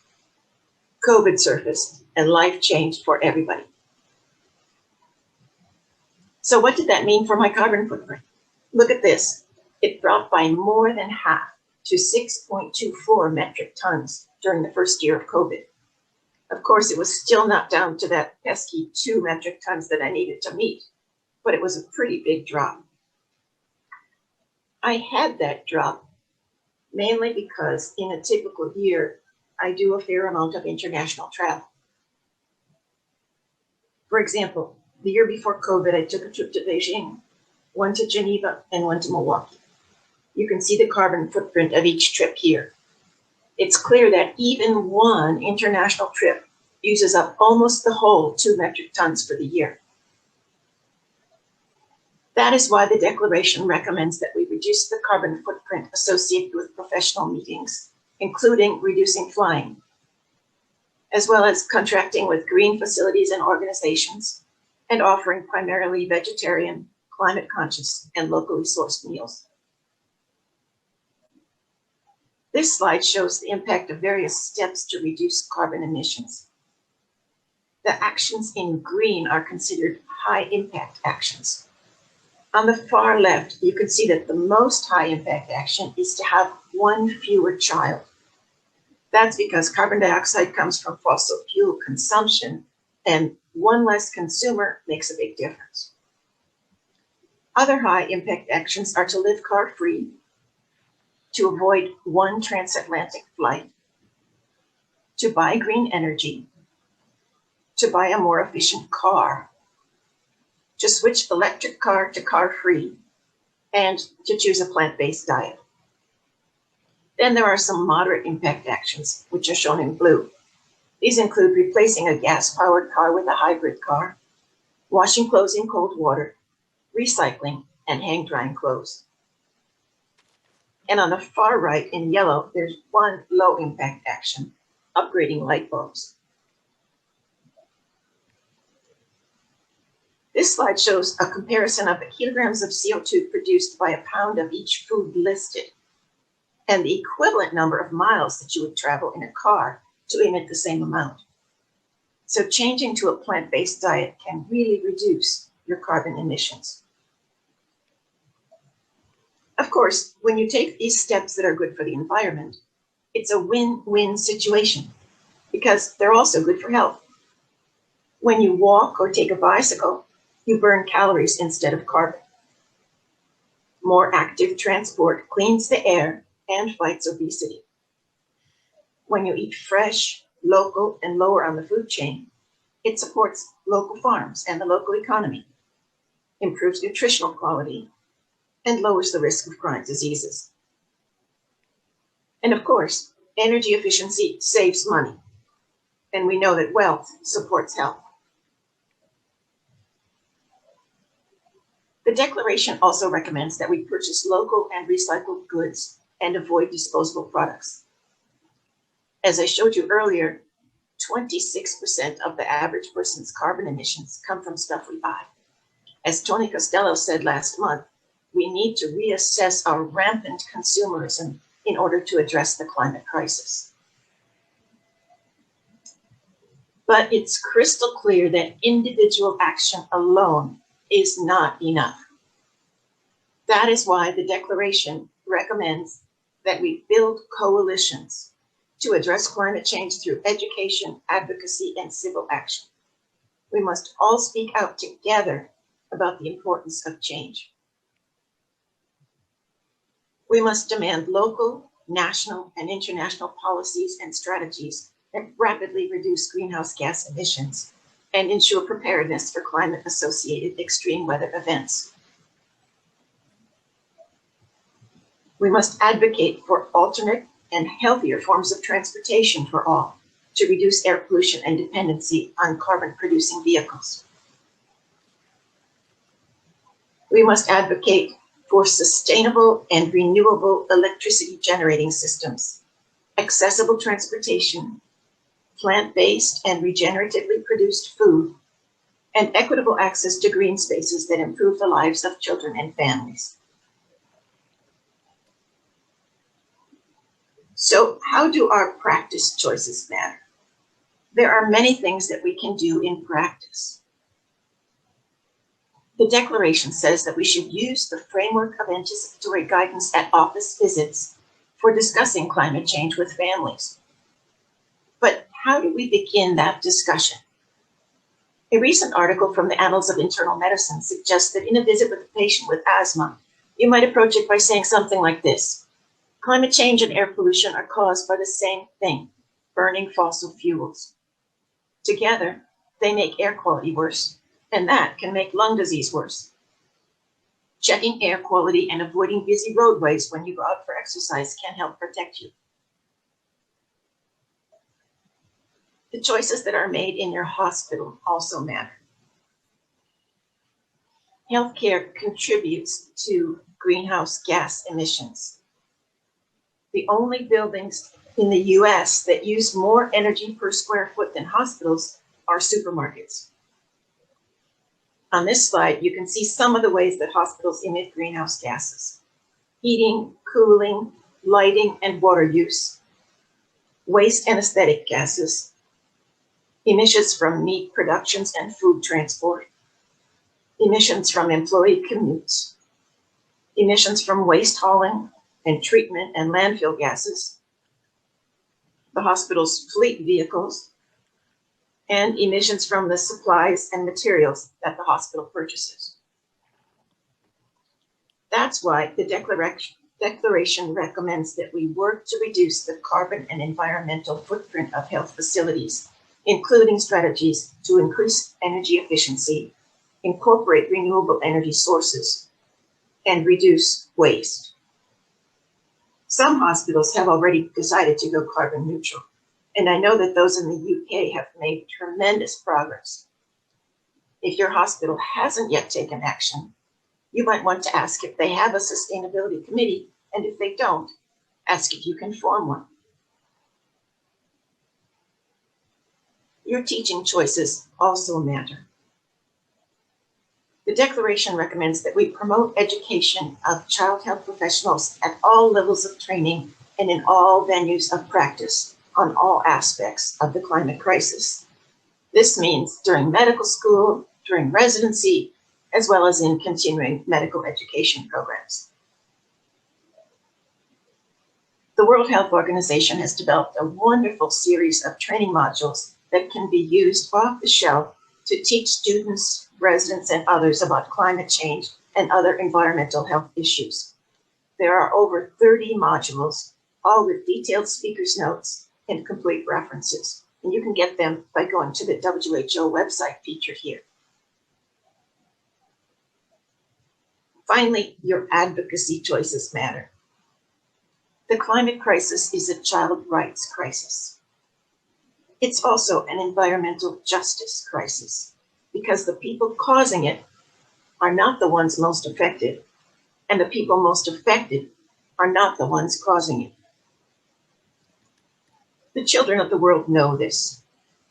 COVID surfaced and life changed for everybody. So what did that mean for my carbon footprint? Look at this. It dropped by more than half to 6.24 metric tons during the first year of COVID. Of course, it was still not down to that pesky 2 metric tons that I needed to meet, but it was a pretty big drop. I had that drop mainly because in a typical year, I do a fair amount of international travel. For example, the year before COVID, I took a trip to Beijing, one to Geneva, and one to Milwaukee. You can see the carbon footprint of each trip here. It's clear that even one international trip uses up almost the whole 2 metric tons for the year. That is why the Declaration recommends that we reduce the carbon footprint associated with professional meetings, including reducing flying, as well as contracting with green facilities and organizations, and offering primarily vegetarian, climate conscious, and locally sourced meals. This slide shows the impact of various steps to reduce carbon emissions. The actions in green are considered high impact actions. On the far left, you can see that the most high impact action is to have 1 fewer child. That's because carbon dioxide comes from fossil fuel consumption, and one less consumer makes a big difference. Other high impact actions are to live car-free, to avoid one transatlantic flight, to buy green energy, to buy a more efficient car, to switch electric car to car-free, and to choose a plant-based diet. Then there are some moderate impact actions, which are shown in blue. These include replacing a gas-powered car with a hybrid car, washing clothes in cold water, recycling, and hang-drying clothes. And on the far right in yellow, there's one low-impact action, upgrading light bulbs. This slide shows a comparison of the kilograms of CO2 produced by a pound of each food listed and the equivalent number of miles that you would travel in a car to emit the same amount. So changing to a plant-based diet can really reduce your carbon emissions. Of course, when you take these steps that are good for the environment, it's a win-win situation because they're also good for health. When you walk or take a bicycle, you burn calories instead of carbon. More active transport cleans the air and fights obesity. When you eat fresh, local, and lower on the food chain, it supports local farms and the local economy, improves nutritional quality, and lowers the risk of chronic diseases. And of course, energy efficiency saves money, and we know that wealth supports health. The Declaration also recommends that we purchase local and recycled goods and avoid disposable products. As I showed you earlier, 26% of the average person's carbon emissions come from stuff we buy. As Tony Costello said last month, we need to reassess our rampant consumerism in order to address the climate crisis. But it's crystal clear that individual action alone is not enough. That is why the Declaration recommends that we build coalitions to address climate change through education, advocacy, and civil action. We must all speak out together about the importance of change. We must demand local, national, and international policies and strategies that rapidly reduce greenhouse gas emissions and ensure preparedness for climate-associated extreme weather events. We must advocate for alternate and healthier forms of transportation for all to reduce air pollution and dependency on carbon-producing vehicles. We must advocate for sustainable and renewable electricity generating systems, accessible transportation, plant-based and regeneratively produced food, and equitable access to green spaces that improve the lives of children and families. So how do our practice choices matter? There are many things that we can do in practice. The Declaration says that we should use the framework of anticipatory guidance at office visits for discussing climate change with families. But how do we begin that discussion? A recent article from the Annals of Internal Medicine suggests that in a visit with a patient with asthma, you might approach it by saying something like this: climate change and air pollution are caused by the same thing, burning fossil fuels. Together, they make air quality worse, and that can make lung disease worse. Checking air quality and avoiding busy roadways when you go out for exercise can help protect you. The choices that are made in your hospital also matter. Healthcare contributes to greenhouse gas emissions. The only buildings in the US that use more energy per square foot than hospitals are supermarkets. On this slide, you can see some of the ways that hospitals emit greenhouse gases: heating, cooling, lighting, and water use, waste and aesthetic gases, emissions from meat productions and food transport, emissions from employee commutes, emissions from waste hauling and treatment and landfill gases, the hospital's fleet vehicles, and emissions from the supplies and materials that the hospital purchases. That's why the declaration recommends that we work to reduce the carbon and environmental footprint of health facilities, including strategies to increase energy efficiency, incorporate renewable energy sources, and reduce waste. Some hospitals have already decided to go carbon neutral, and I know that those in the UK have made tremendous progress. If your hospital hasn't yet taken action, you might want to ask if they have a sustainability committee, and if they don't, ask if you can form one. Your teaching choices also matter. The declaration recommends that we promote education of child health professionals at all levels of training and in all venues of practice on all aspects of the climate crisis. This means during medical school, during residency, as well as in continuing medical education programs. The World Health Organization has developed a wonderful series of training modules that can be used off the shelf to teach students, residents, and others about climate change and other environmental health issues. There are over 30 modules, all with detailed speakers' notes and complete references. And you can get them by going to the WHO website featured here. Finally, your advocacy choices matter. The climate crisis is a child rights crisis. It's also an environmental justice crisis because the people causing it are not the ones most affected, and the people most affected are not the ones causing it. The children of the world know this.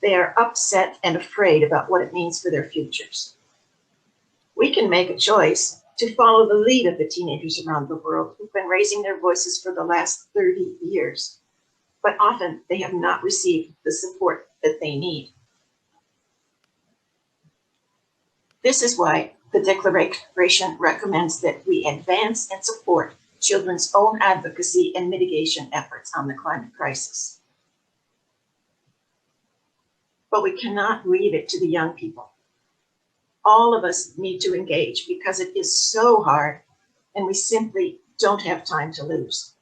They are upset and afraid about what it means for their futures. We can make a choice to follow the lead of the teenagers around the world who've been raising their voices for the last 30 years, but often they have not received the support that they need. This is why the declaration recommends that we advance and support children's own advocacy and mitigation efforts on the climate crisis. But we cannot leave it to the young people. All of us need to engage because it is so hard and we simply don't have time to lose.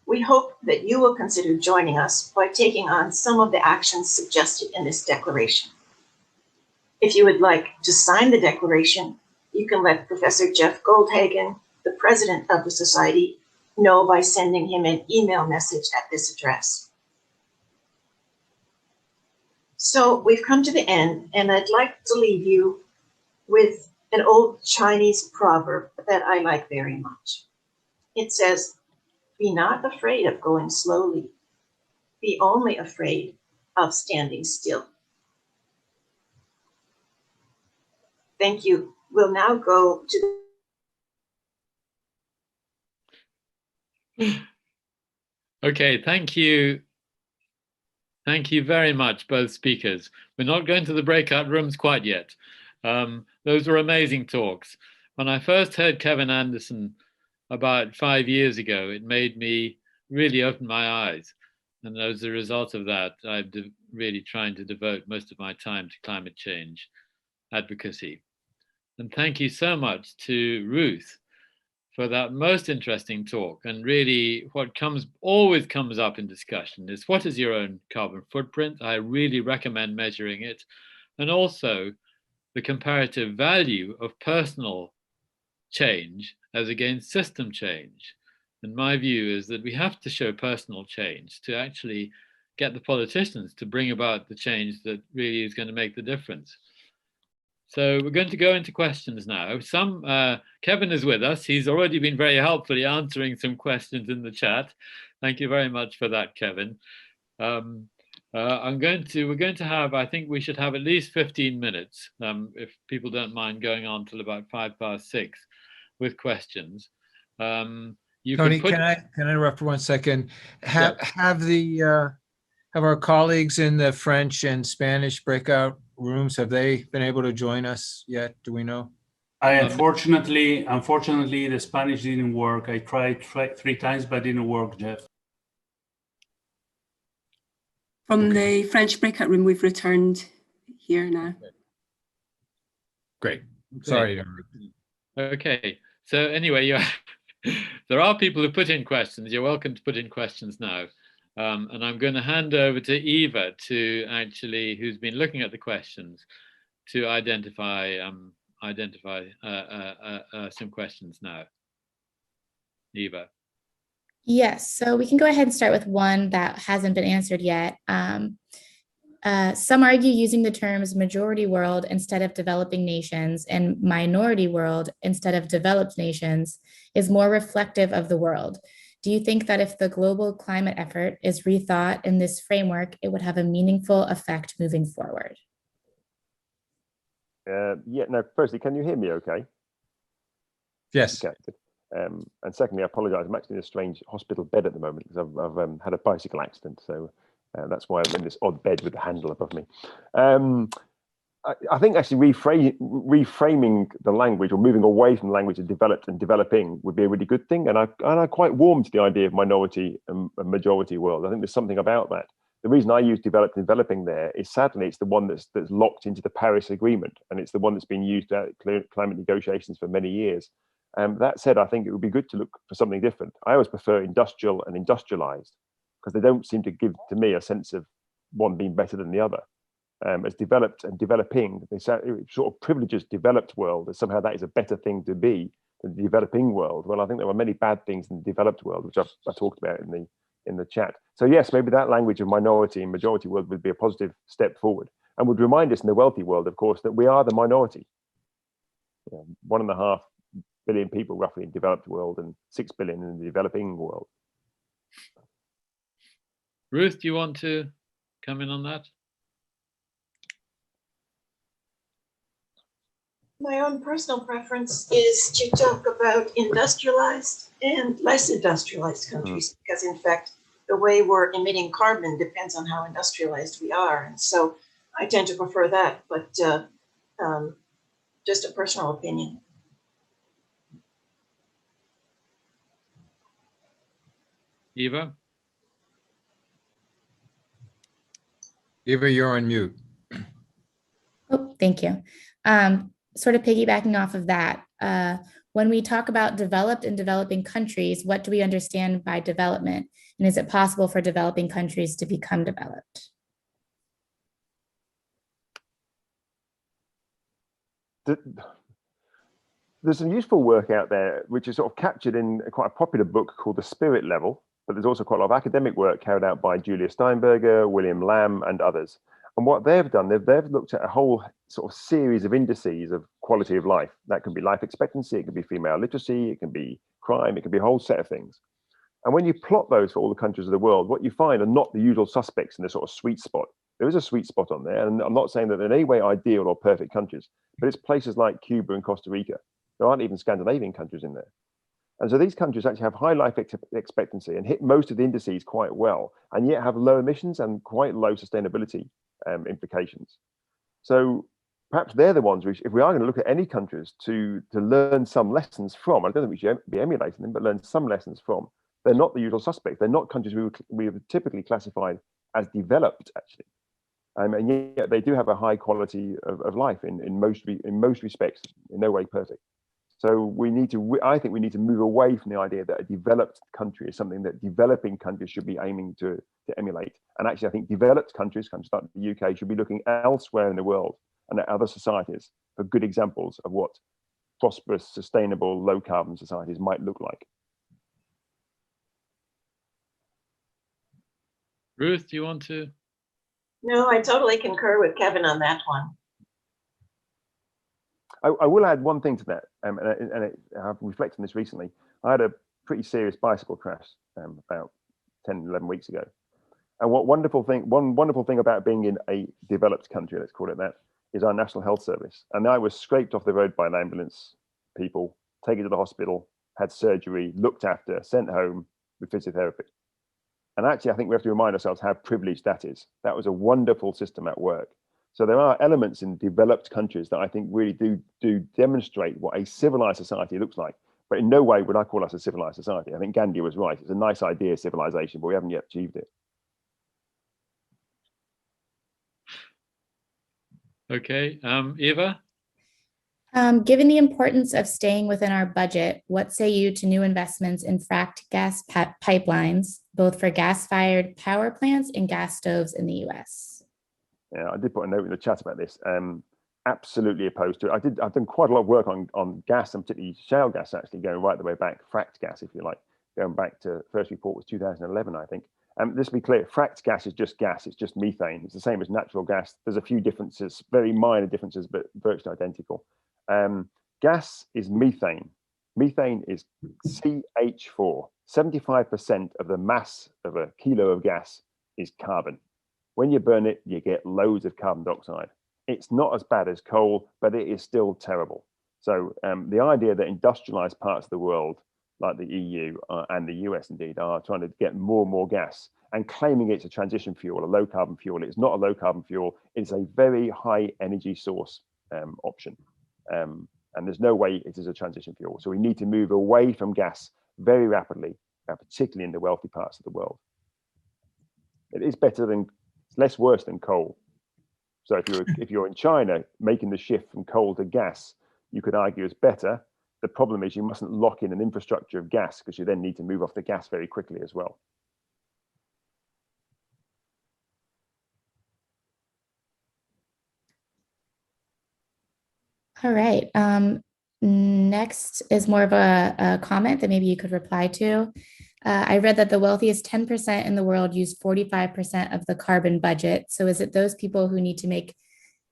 We hope that you will consider joining us by taking on some of the actions suggested in this declaration. If you would like to sign the declaration, you can let Professor Jeff Goldhagen, the president of the Society, know by sending him an email message at this address. So we've come to the end, and I'd like to leave you with an old Chinese proverb that I like very much. It says, "Be not afraid of going slowly. Be only afraid of standing still." Thank you. We'll now go to Okay, thank you. Thank you very much, both speakers. We're not going to the breakout rooms quite yet. Those were amazing talks. When I first heard Kevin Anderson about 5 years ago, it made me really open my eyes. And as a result of that, I'm really trying to devote most of my time to climate change advocacy. And thank you so much to Ruth for that most interesting talk. And really what always comes up in discussion is, what is your own carbon footprint? I really recommend measuring it. And also the comparative value of personal change as against system change. And my view is that we have to show personal change to actually get the politicians to bring about the change that really is going to make the difference. So we're going to go into questions now. Kevin is with us. He's already been very helpfully answering some questions in the chat. Thank you very much for that, Kevin. We're going to have, I think we should have at least 15 minutes, if people don't mind going on till about 6:05 with questions. Tony, can I interrupt for 1 second? Have our colleagues in the French and Spanish breakout rooms, have they been able to join us yet? Do we know? Unfortunately, the Spanish didn't work. I tried 3 times, but didn't work, Jeff. From the French breakout room, we've returned here now. Great. Sorry. Okay. So anyway, there are people who put in questions. You're welcome to put in questions now. And I'm going to hand over to Eva to actually, who's been looking at the questions, to identify some questions now. Eva. Yes, so we can go ahead and start with one that hasn't been answered yet. Some argue using the terms majority world instead of developing nations and minority world instead of developed nations is more reflective of the world. Do you think that if the global climate effort is rethought in this framework, it would have a meaningful effect moving forward? Yeah, no, firstly, can you hear me okay? Yes. Okay. And secondly, I apologize. I'm actually in a strange hospital bed at the moment because I've had a bicycle accident. So that's why I'm in this odd bed with the handle above me. I think actually reframing the language or moving away from the language of developed and developing would be a really good thing. And I quite warm to the idea of minority and majority world. I think there's something about that. The reason I use developed and developing there is sadly it's the one that's locked into the Paris Agreement, and it's the one that's been used at climate negotiations for many years. That said, I think it would be good to look for something different. I always prefer industrial and industrialized because they don't seem to give to me a sense of one being better than the other. As developed and developing, it sort of privileges developed world as somehow that is a better thing to be than the developing world. Well, I think there are many bad things in the developed world, which I talked about in the chat. So yes, maybe that language of minority and majority world would be a positive step forward and would remind us in the wealthy world, of course, that we are the minority. 1.5 billion people roughly in the developed world and 6 billion in the developing world. Ruth, do you want to come in on that? My own personal preference is to talk about industrialized and less industrialized countries, because in fact, the way we're emitting carbon depends on how industrialized we are. And so I tend to prefer that, but just a personal opinion. Eva? Eva, you're on mute. Oh, thank you. Sort of piggybacking off of that, when we talk about developed and developing countries, what do we understand by development? And is it possible for developing countries to become developed? There's some useful work out there, which is sort of captured in quite a popular book called The Spirit Level, but there's also quite a lot of academic work carried out by Julia Steinberger, William Lamb, and others. And what they've done, they've looked at a whole sort of series of indices of quality of life. That can be life expectancy, it can be female literacy, it can be crime, it can be a whole set of things. And when you plot those for all the countries of the world, what you find are not the usual suspects in the sort of sweet spot. There is a sweet spot on there, and I'm not saying that they're in any way ideal or perfect countries, but it's places like Cuba and Costa Rica. There aren't even Scandinavian countries in there. And so these countries actually have high life expectancy and hit most of the indices quite well, and yet have low emissions and quite low sustainability implications. So perhaps they're the ones which, if we are going to look at any countries to learn some lessons from, I don't think we should be emulating them, but learn some lessons from, they're not the usual suspects. They're not countries we have typically classified as developed, actually. And yet they do have a high quality of life in most respects, in no way perfect. So we need to, I think we need to move away from the idea that a developed country is something that developing countries should be aiming to emulate. And actually, I think developed countries like the UK, should be looking elsewhere in the world and at other societies for good examples of what prosperous, sustainable, low carbon societies might look like. Ruth, do you want to? No, I totally concur with Kevin on that one. I will add one thing to that, and I've reflected on this recently. I had a pretty serious bicycle crash about 10, 11 weeks ago. And one wonderful thing about being in a developed country, let's call it that, is our National Health Service. And I was scraped off the road by an ambulance, people, taken to the hospital, had surgery, looked after, sent home with physiotherapy. And actually, I think we have to remind ourselves how privileged that is. That was a wonderful system at work. So there are elements in developed countries that I think really do demonstrate what a civilized society looks like. But in no way would I call us a civilized society. I think Gandhi was right. It's a nice idea, civilization, but we haven't yet achieved it. Okay, Eva? Given the importance of staying within our budget, what say you to new investments in fracked gas pipelines, both for gas-fired power plants and gas stoves in the US? Yeah, I did put a note in the chat about this. Absolutely opposed to it. I've done quite a lot of work on gas, and particularly shale gas, actually going right the way back, fracked gas, if you like, going back to first report was 2011, I think. Just to be clear, fracked gas is just gas. It's just methane. It's the same as natural gas. There's a few differences, very minor differences, but virtually identical. Gas is methane. Methane is CH4. 75% of the mass of a kilo of gas is carbon. When you burn it, you get loads of carbon dioxide. It's not as bad as coal, but it is still terrible. So the idea that industrialized parts of the world, like the EU and the US indeed, are trying to get more and more gas and claiming it's a transition fuel, a low carbon fuel. It's not a low carbon fuel. It's a very high energy source option. And there's no way it is a transition fuel. So we need to move away from gas very rapidly, particularly in the wealthy parts of the world. It is better than, it's less worse than coal. So if you're in China making the shift from coal to gas, you could argue it's better. The problem is you mustn't lock in an infrastructure of gas, because you then need to move off the gas very quickly as well. All right. Next is more of a comment that maybe you could reply to. I read that the wealthiest 10% in the world use 45% of the carbon budget. So is it those people who need to make,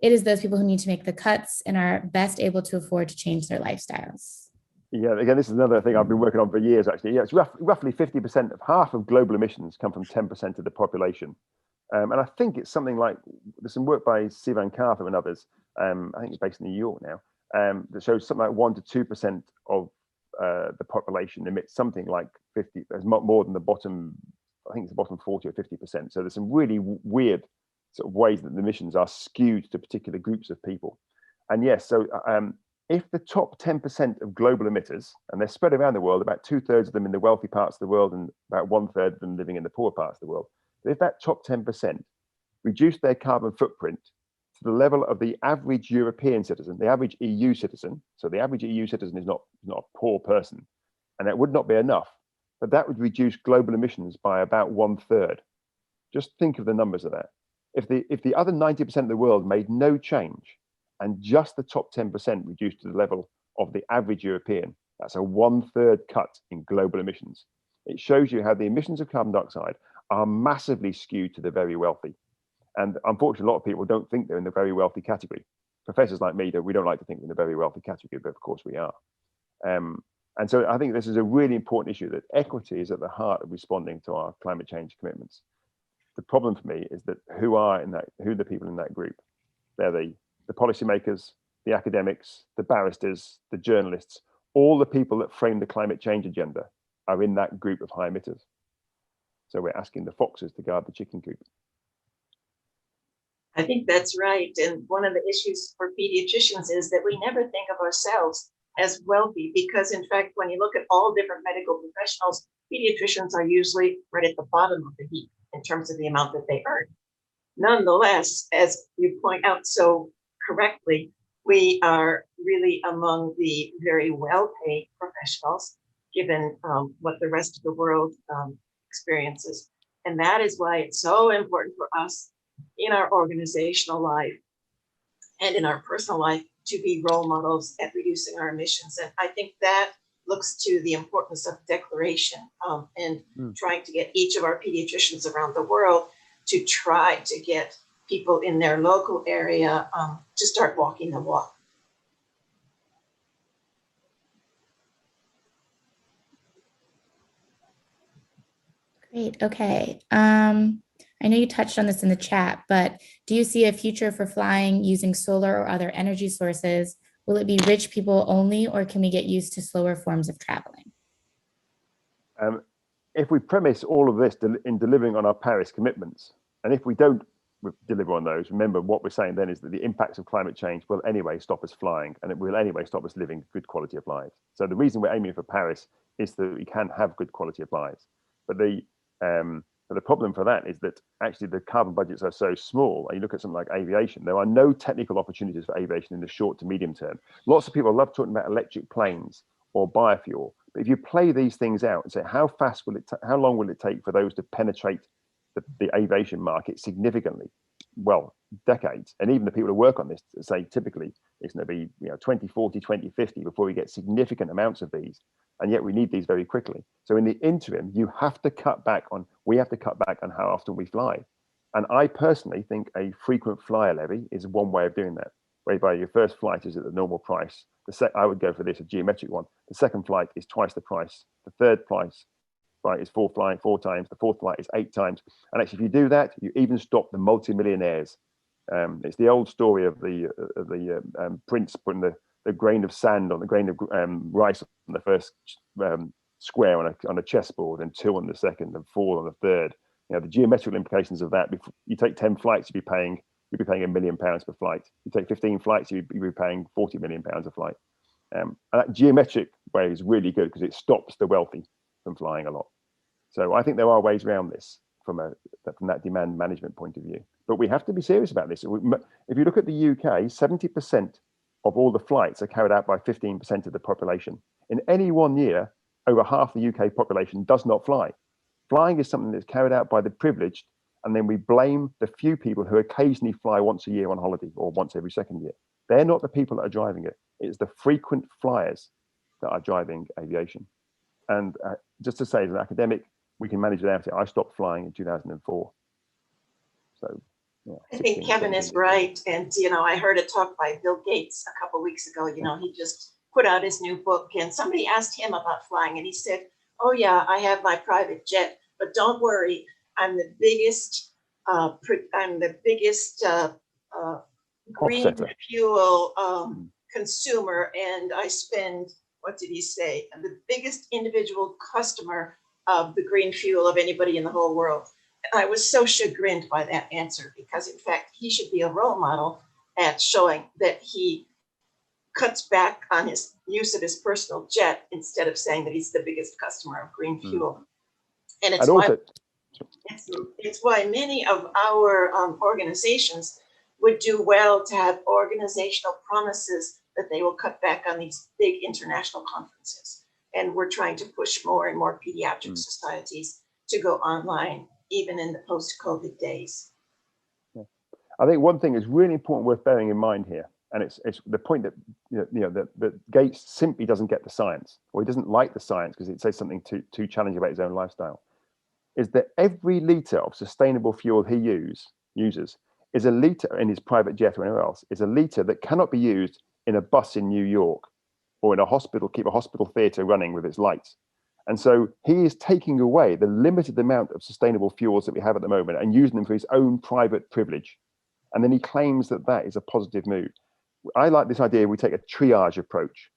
it is those people who need to make the cuts and are best able to afford to change their lifestyles? Yeah, again, this is another thing I've been working on for years, actually. Yeah, it's roughly 50% of half of global emissions come from 10% of the population. And I think it's something like, there's some work by Sivan Carter and others, I think it's based in New York now, that shows something like 1 to 2% of the population emits something like 50, there's more than the bottom, I think it's the bottom 40 or 50%. So there's some really weird sort of ways that the emissions are skewed to particular groups of people. And yes, so if the top 10% of global emitters, and they're spread around the world, about 2/3 of them in the wealthy parts of the world and about 1/3 of them living in the poor parts of the world, but if that top 10% reduce their carbon footprint to the level of the average European citizen, the average EU citizen, so the average EU citizen is not a poor person, and that would not be enough, but that would reduce global emissions by about 1/3. Just think of the numbers of that. If the other 90% of the world made no change, and just the top 10% reduced to the level of the average European, that's a 1/3 cut in global emissions. It shows you how the emissions of carbon dioxide are massively skewed to the very wealthy. And unfortunately, a lot of people don't think they're in the very wealthy category. Professors like me, we don't like to think we're in the very wealthy category, but of course we are. And so I think this is a really important issue, that equity is at the heart of responding to our climate change commitments. The problem for me is that who are the people in that group? They're the policymakers, the academics, the barristers, the journalists, all the people that frame the climate change agenda are in that group of high emitters. So we're asking the foxes to guard the chicken coop. I think that's right. And one of the issues for pediatricians is that we never think of ourselves as wealthy, because in fact, when you look at all different medical professionals, pediatricians are usually right at the bottom of the heap in terms of the amount that they earn. Nonetheless, as you point out so correctly, we are really among the very well-paid professionals, given what the rest of the world experiences. And that is why it's so important for us in our organizational life and in our personal life to be role models at reducing our emissions. And I think that looks to the importance of declaration and trying to get each of our pediatricians around the world to try to get people in their local area to start walking the walk. Great. Okay. I know you touched on this in the chat, but do you see a future for flying using solar or other energy sources? Will it be rich people only, or can we get used to slower forms of traveling? If we premise all of this in delivering on our Paris commitments, and if we don't deliver on those, remember what we're saying then is that the impacts of climate change will anyway stop us flying, and it will anyway stop us living good quality of lives. So the reason we're aiming for Paris is that we can have good quality of lives. But But the problem for that is that actually the carbon budgets are so small. And you look at something like aviation, there are no technical opportunities for aviation in the short to medium term. Lots of people love talking about electric planes or biofuel. But if you play these things out and say, how long will it take for those to penetrate the aviation market significantly? Well, decades. And even the people who work on this say typically it's going to be 2040, 2050 before we get significant amounts of these. And yet we need these very quickly. So in the interim, we have to cut back on how often we fly. And I personally think a frequent flyer levy is one way of doing that, whereby your first flight is at the normal price. I would go for this, a geometric one. The second flight is twice the price. The third flight is four times. The fourth flight is 8 times. And actually, if you do that, you even stop the multimillionaires. It's the old story of the prince putting the grain of sand on the grain of rice on the first square on a chessboard, and 2 on the second, and 4 on the third. The geometrical implications of that. If you take 10 flights, you'd be paying £1 million per flight. You take 15 flights, you'd be paying £40 million a flight. And that geometric way is really good because it stops the wealthy from flying a lot. So I think there are ways around this from that demand management point of view. But we have to be serious about this. If you look at the UK, 70% of all the flights are carried out by 15% of the population. In any one year, over half the UK population does not fly. Flying is something that's carried out by the privileged, and then we blame the few people who occasionally fly once a year on holiday or once every second year. They're not the people that are driving it. It's the frequent flyers that are driving aviation. And just to say, as an academic, we can manage without it. I stopped flying in 2004. So, yeah, I think Kevin is right. And, I heard a talk by Bill Gates a couple of weeks ago. He just put out his new book, and somebody asked him about flying, and he said, "Oh yeah, I have my private jet, but don't worry, I'm the biggest green fuel consumer, and I spend," what did he say? "The biggest individual customer of the green fuel of anybody in the whole world." And I was so chagrined by that answer, because in fact, he should be a role model at showing that he cuts back on his use of his personal jet instead of saying that he's the biggest customer of green fuel. And it's why many of our organizations would do well to have organizational promises that they will cut back on these big international conferences. And we're trying to push more and more pediatric societies to go online, even in the post-COVID days. Yeah. I think one thing is really important worth bearing in mind here, and it's the point that that Gates simply doesn't get the science, or he doesn't like the science because it says something too challenging about his own lifestyle, is that every litre of sustainable fuel he uses is a litre in his private jet or anywhere else, is a litre that cannot be used in a bus in New York or in a hospital, keep a hospital theatre running with its lights. And so he is taking away the limited amount of sustainable fuels that we have at the moment and using them for his own private privilege. And then he claims that that is a positive move. I like this idea we take a triage approach.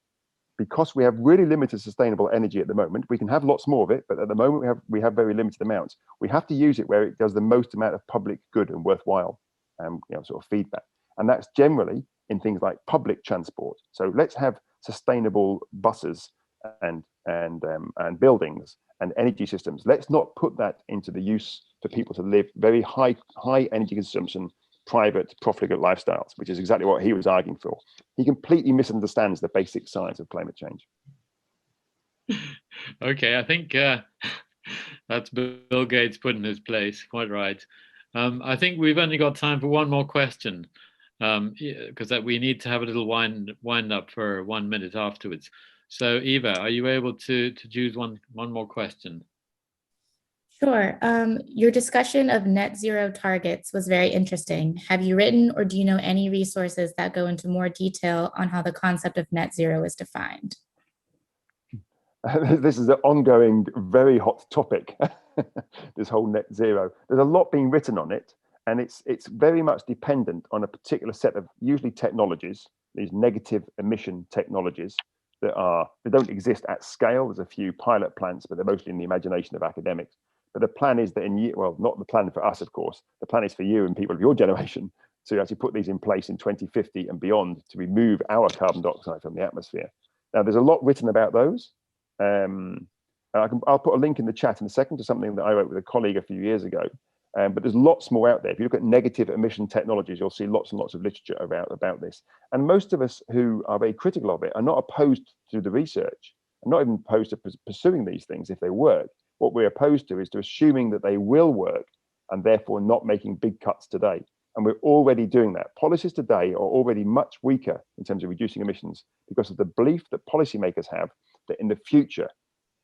Because we have really limited sustainable energy at the moment, we can have lots more of it, but at the moment we have very limited amounts. We have to use it where it does the most amount of public good and worthwhile sort of feedback. And that's generally in things like public transport. So let's have sustainable buses and buildings and energy systems. Let's not put that into the use for people to live very high energy consumption, private, profligate lifestyles, which is exactly what he was arguing for. He completely misunderstands the basic science of climate change. Okay, I think that's Bill Gates put in his place. Quite right. I think we've only got time for one more question, because we need to have a little wind up for 1 minute afterwards. So Eva, are you able to choose one more question? Sure. Your discussion of net zero targets was very interesting. Have you written, or do you know any resources that go into more detail on how the concept of net zero is defined? This is an ongoing, very hot topic, this whole net zero. There's a lot being written on it, and it's very much dependent on a particular set of usually technologies, these negative emission technologies that don't exist at scale. There's a few pilot plants, but they're mostly in the imagination of academics. But the plan is that not the plan for us, of course, the plan is for you and people of your generation to actually put these in place in 2050 and beyond to remove our carbon dioxide from the atmosphere. Now, there's a lot written about those. I'll put a link in the chat in a second to something that I wrote with a colleague a few years ago. But there's lots more out there. If you look at negative emission technologies, you'll see lots and lots of literature about this. And most of us who are very critical of it are not opposed to the research. I'm not even opposed to pursuing these things if they work. What we're opposed to is to assuming that they will work and therefore not making big cuts today. And we're already doing that. Policies today are already much weaker in terms of reducing emissions because of the belief that policymakers have that in the future,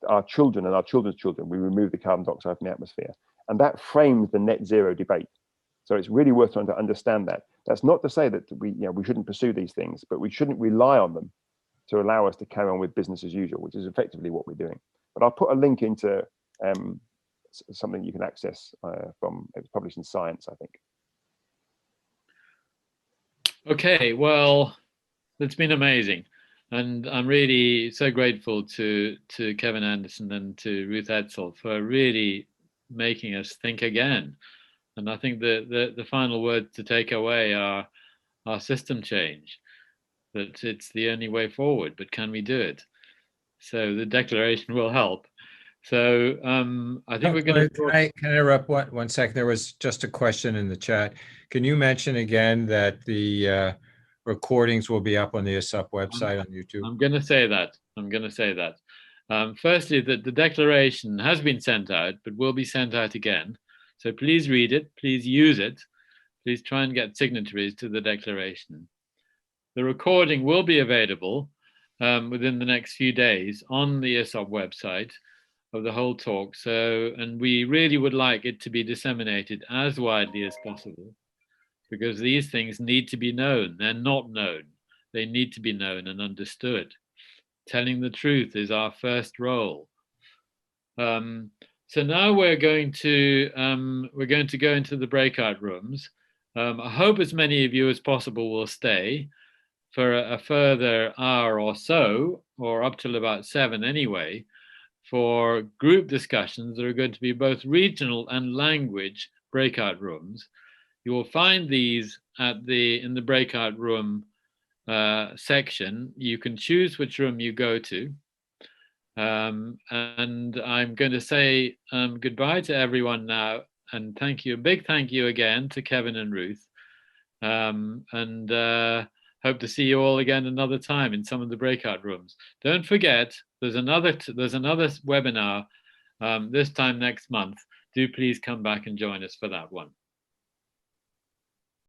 our children and our children's children, we remove the carbon dioxide from the atmosphere. And that frames the net zero debate. So it's really worth trying to understand that. That's not to say that we shouldn't pursue these things, but we shouldn't rely on them to allow us to carry on with business as usual, which is effectively what we're doing. But I'll put a link into something you can access from, it was published in Science, I think. Okay, well, it's been amazing. And I'm really so grateful to Kevin Anderson and to Ruth Edsel for really making us think again. And I think the final words to take away are our system change, that it's the only way forward, but can we do it? So the declaration will help. So I think we're going to... Can I interrupt 1 second? There was just a question in the chat. Can you mention again that the recordings will be up on the ISSOP website on YouTube? I'm going to say that. Firstly, that the declaration has been sent out, but will be sent out again. So please read it, please use it, please try and get signatories to the declaration. The recording will be available within the next few days on the ISSOP website of the whole talk. So, and we really would like it to be disseminated as widely as possible, because these things need to be known. They're not known. They need to be known and understood. Telling the truth is our first role. So now we're going to go into the breakout rooms. I hope as many of you as possible will stay for a further hour or so, or up till about 7 anyway, for group discussions that are going to be both regional and language breakout rooms. You will find these in the breakout room section. You can choose which room you go to. And I'm going to say goodbye to everyone now, and thank you, a big thank you again to Kevin and Ruth, and hope to see you all again another time in some of the breakout rooms. Don't forget, there's another webinar this time next month. Do please come back and join us for that one.